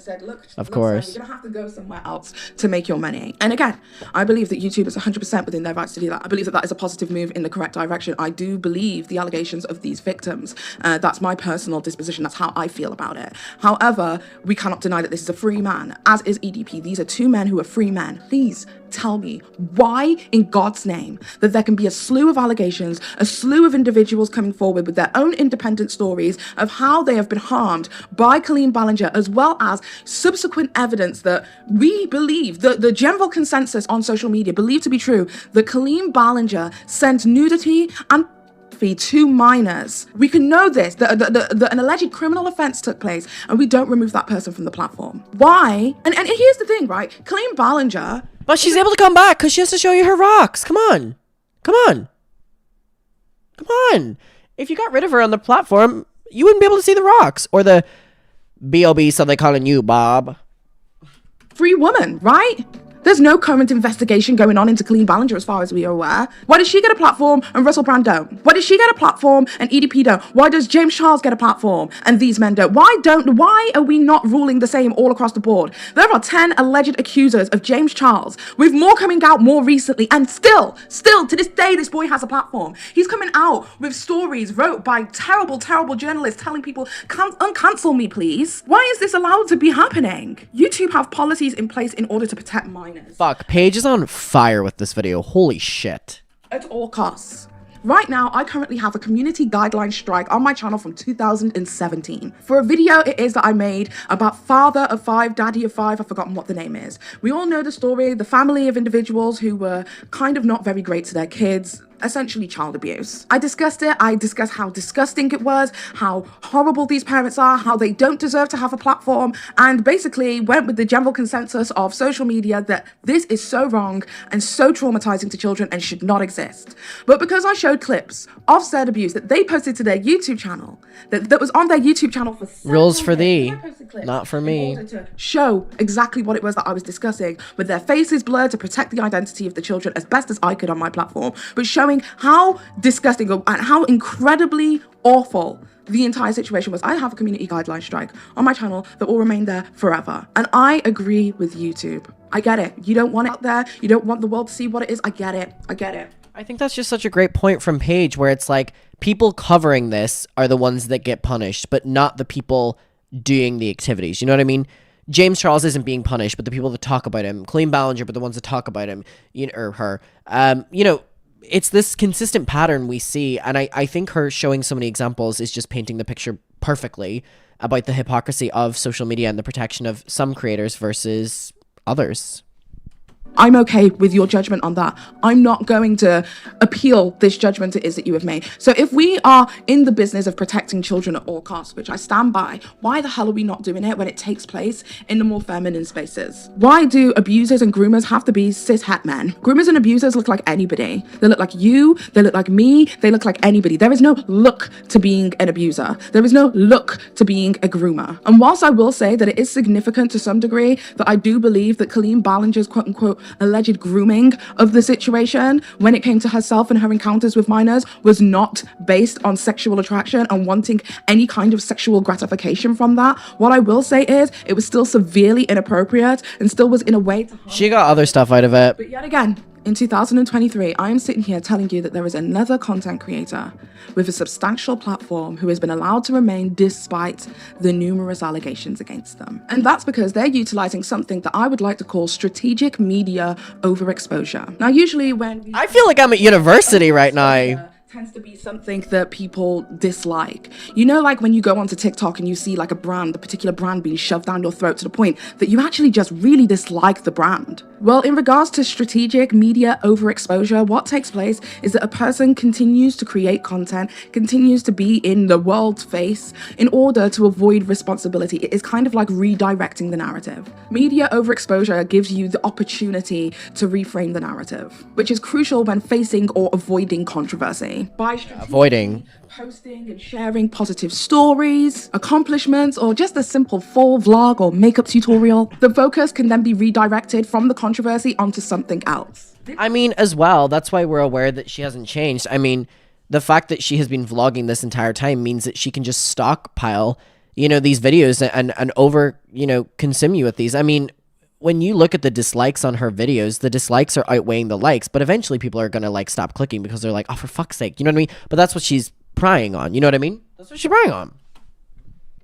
[SPEAKER 1] Of course.
[SPEAKER 5] You're going to have to go somewhere else to make your money. And again, I believe that YouTube is 100% within their rights to do that. I believe that that is a positive move in the correct direction. I do believe the allegations of these victims. That's my personal disposition. That's how I feel about it. However, we cannot deny that this is a free man, as is EDP. These are two men who are free men. Please tell me why in God's name that there can be a slew of allegations, a slew of individuals coming forward with their own independent stories of how they have been harmed by Colleen Ballinger, as well as subsequent evidence that we believe, that the general consensus on social media believe to be true, that Colleen Ballinger sent nudity and to minors. We can know this, that an alleged criminal offense took place, and we don't remove that person from the platform. Why? And here's the thing, right? Colleen Ballinger...
[SPEAKER 1] But she's able to come back because she has to show you her rocks. Come on. If you got rid of her on the platform, you wouldn't be able to see the rocks. Or the B.O.B. so they calling you Bob.
[SPEAKER 5] Free woman, right? There's no current investigation going on into Colleen Ballinger as far as we are aware. Why does she get a platform and Russell Brand don't? Why does she get a platform and EDP don't? Why does James Charles get a platform and these men don't? Why are we not ruling the same all across the board? There are 10 alleged accusers of James Charles, with more coming out more recently, and still to this day, this boy has a platform. He's coming out with stories wrote by terrible journalists telling people, uncancel me, please. Why is this allowed to be happening? YouTube have policies in place in order to protect minors.
[SPEAKER 1] Fuck, Paige is on fire with this video. Holy shit.
[SPEAKER 5] At all costs. Right now, I currently have a community guideline strike on my channel from 2017 for a video it is that I made about father of 5, daddy of 5, I've forgotten what the name is. We all know the story, the family of individuals who were kind of not very great to their kids, essentially child abuse. I discussed it. I discussed how disgusting it was, how horrible these parents are, how they don't deserve to have a platform, and basically went with the general consensus of social media that this is so wrong and so traumatizing to children and should not exist. But because I showed clips of said abuse that they posted to their YouTube channel, that was on their YouTube channel for
[SPEAKER 1] rules for thee, not for me,
[SPEAKER 5] in order to show exactly what it was that I was discussing, with their faces blurred to protect the identity of the children as best as I could on my platform, but showing how disgusting and how incredibly awful the entire situation was. I have a community guideline strike on my channel that will remain there forever. And I agree with YouTube. I get it. You don't want it out there. You don't want the world to see what it is. I get it. I get it.
[SPEAKER 1] I think that's just such a great point from Paige, where it's like people covering this are the ones that get punished, but not the people doing the activities. You know what I mean? James Charles isn't being punished, but the people that talk about him. Colleen Ballinger, but the ones that talk about him, or her. It's this consistent pattern we see, and I think her showing so many examples is just painting the picture perfectly about the hypocrisy of social media and the protection of some creators versus others.
[SPEAKER 5] I'm okay with your judgment on that. I'm not going to appeal this judgment it is that you have made. So if we are in the business of protecting children at all costs, which I stand by, why the hell are we not doing it when it takes place in the more feminine spaces? Why do abusers and groomers have to be cis-het men? Groomers and abusers look like anybody. They look like you, they look like me, they look like anybody. There is no look to being an abuser. There is no look to being a groomer. And whilst I will say that it is significant to some degree that I do believe that Colleen Ballinger's quote-unquote alleged grooming of the situation when it came to herself and her encounters with minors was not based on sexual attraction and wanting any kind of sexual gratification from that. What I will say is it was still severely inappropriate and still was in a way to
[SPEAKER 1] she got other stuff out of it.
[SPEAKER 5] But yet again, in 2023, I am sitting here telling you that there is another content creator with a substantial platform who has been allowed to remain despite the numerous allegations against them. And that's because they're utilizing something that I would like to call strategic media overexposure. Now, usually when...
[SPEAKER 1] I feel like I'm at university right now.
[SPEAKER 5] Tends to be something that people dislike. You know, like when you go onto TikTok and you see like a particular brand being shoved down your throat to the point that you actually just really dislike the brand. Well, in regards to strategic media overexposure, what takes place is that a person continues to create content, continues to be in the world's face in order to avoid responsibility. It is kind of like redirecting the narrative. Media overexposure gives you the opportunity to reframe the narrative, which is crucial when facing or avoiding controversy. By
[SPEAKER 1] avoiding
[SPEAKER 5] posting and sharing positive stories, accomplishments, or just a simple full vlog or makeup tutorial, the focus can then be redirected from the controversy onto something else.
[SPEAKER 1] I mean, as well, that's why we're aware that she hasn't changed. I mean, the fact that she has been vlogging this entire time means that she can just stockpile, these videos and over, consume you with these. I mean, when you look at the dislikes on her videos, the dislikes are outweighing the likes, but eventually people are going to stop clicking because they're like, oh, for fuck's sake. You know what I mean? But that's what she's prying on. You know what I mean? That's what she's prying on.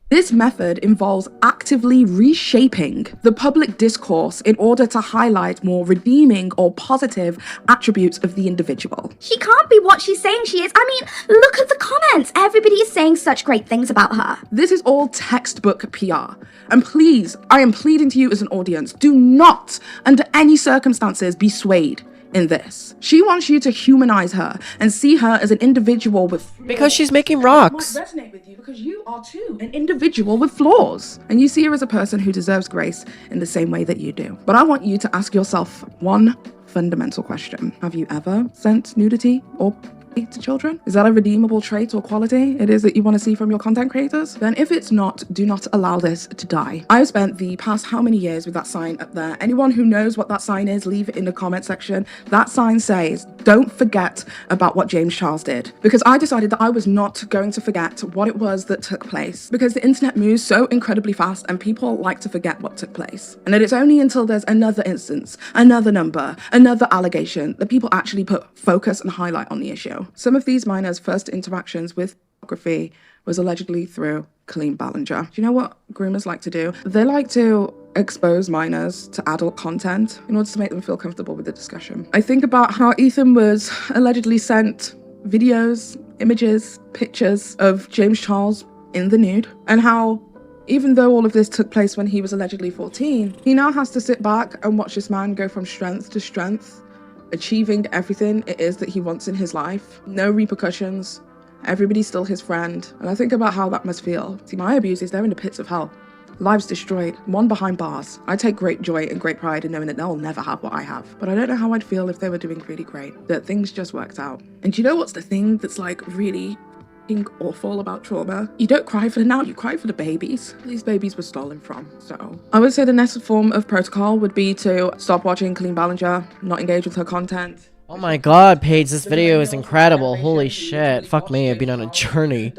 [SPEAKER 5] This method involves actively reshaping the public discourse in order to highlight more redeeming or positive attributes of the individual.
[SPEAKER 10] She can't be what she's saying she is. I mean, look at the comments. Everybody is saying such great things about her.
[SPEAKER 5] This is all textbook PR. And please, I am pleading to you as an audience, do not, under any circumstances, be swayed in this. She wants you to humanize her and see her as an individual with flaws.
[SPEAKER 1] Because she's making rocks.
[SPEAKER 5] I might resonate with you because you are too an individual with flaws. And you see her as a person who deserves grace in the same way that you do. But I want you to ask yourself one fundamental question. Have you ever sent nudity or to children? Is that a redeemable trait or quality it is that you want to see from your content creators? Then if it's not, do not allow this to die. I've spent the past how many years with that sign up there. Anyone who knows what that sign is, leave it in the comment section. That sign says, don't forget about what James Charles did. Because I decided that I was not going to forget what it was that took place. Because the internet moves so incredibly fast and people like to forget what took place. And that it's only until there's another instance, another number, another allegation that people actually put focus and highlight on the issue. Some of these minors' first interactions with pornography was allegedly through Colleen Ballinger. Do you know what groomers like to do? They like to expose minors to adult content in order to make them feel comfortable with the discussion. I think about how Ethan was allegedly sent videos, images, pictures of James Charles in the nude, and how even though all of this took place when he was allegedly 14, he now has to sit back and watch this man go from strength to strength, achieving everything it is that he wants in his life. No repercussions. Everybody's still his friend. And I think about how that must feel. See, my abusers, they're in the pits of hell. Lives destroyed, one behind bars. I take great joy and great pride in knowing that they'll never have what I have. But I don't know how I'd feel if they were doing really great, that things just worked out. And do you know what's the thing that's like really awful about trauma? You don't cry for the now, you cry for the babies. These babies were stolen from. So I would say the next form of protocol would be to stop watching Colleen Ballinger, not engage with her content.
[SPEAKER 1] Oh my god, Paige, this video is incredible. Holy shit. Fuck me, I've been on a journey.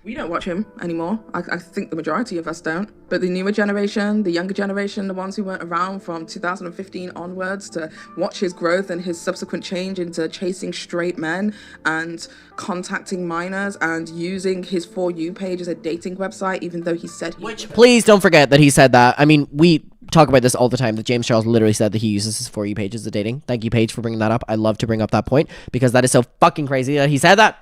[SPEAKER 5] We don't watch him anymore. I think the majority of us don't. But the newer generation, the younger generation, the ones who weren't around from 2015 onwards to watch his growth and his subsequent change into chasing straight men and contacting minors and using his For You page as a dating website, even though he said
[SPEAKER 1] Which, please don't forget that he said that. I mean, we talk about this all the time, that James Charles literally said that he uses his For You page as a dating. Thank you, Paige, for bringing that up. I love to bring up that point because that is so fucking crazy that he said that.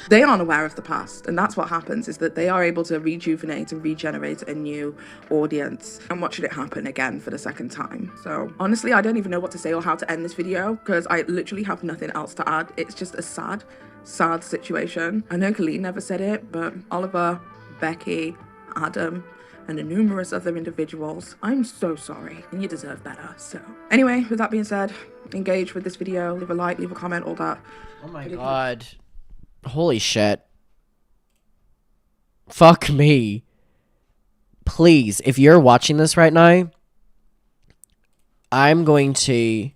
[SPEAKER 5] They aren't aware of the past, and that's what happens, is that they are able to rejuvenate and regenerate a new audience. And watching it happen again for the second time. So honestly, I don't even know what to say or how to end this video because I literally have nothing else to add. It's just a sad situation. I know Colleen never said it, but Oliver, Becky, Adam, and the numerous other individuals, I'm so sorry, and you deserve better. So anyway, with that being said, engage with this video, leave a like, leave a comment, all that.
[SPEAKER 1] Oh my god. Holy shit. Fuck me. Please, if you're watching this right now, I'm going to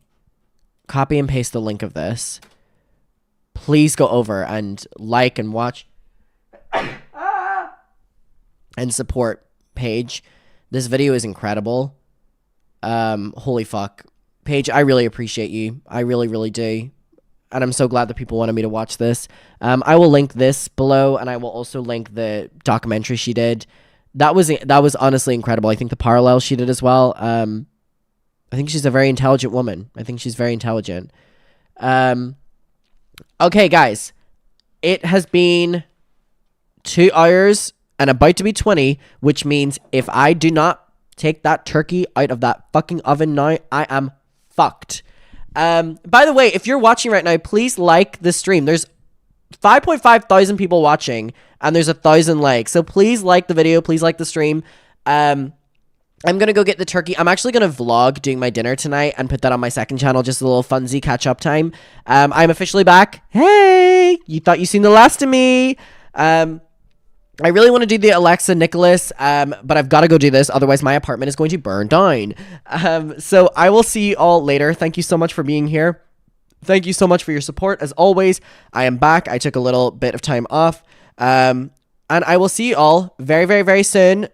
[SPEAKER 1] copy and paste the link of this. Please go over and like and watch and support Paige. This video is incredible. Holy fuck. Paige, I really appreciate you. I really, really do. And I'm so glad that people wanted me to watch this. I will link this below, and I will also link the documentary she did. That was honestly incredible. I think the parallel she did as well. I think she's a very intelligent woman. I think she's very intelligent. Okay, guys. It has been 2 hours and about to be 20, which means if I do not take that turkey out of that fucking oven now, I am fucked. By the way, if you're watching right now, please like the stream. There's 5.5 thousand people watching, and there's 1,000 likes. So please like the video. Please like the stream. I'm gonna go get the turkey. I'm actually gonna vlog doing my dinner tonight and put that on my second channel. Just a little funsy catch-up time. I'm officially back. Hey! You thought you seen the last of me. I really want to do the Alexa Nicholas, but I've got to go do this. Otherwise, my apartment is going to burn down. So I will see you all later. Thank you so much for being here. Thank you so much for your support. As always, I am back. I took a little bit of time off. And I will see you all very, very, very soon.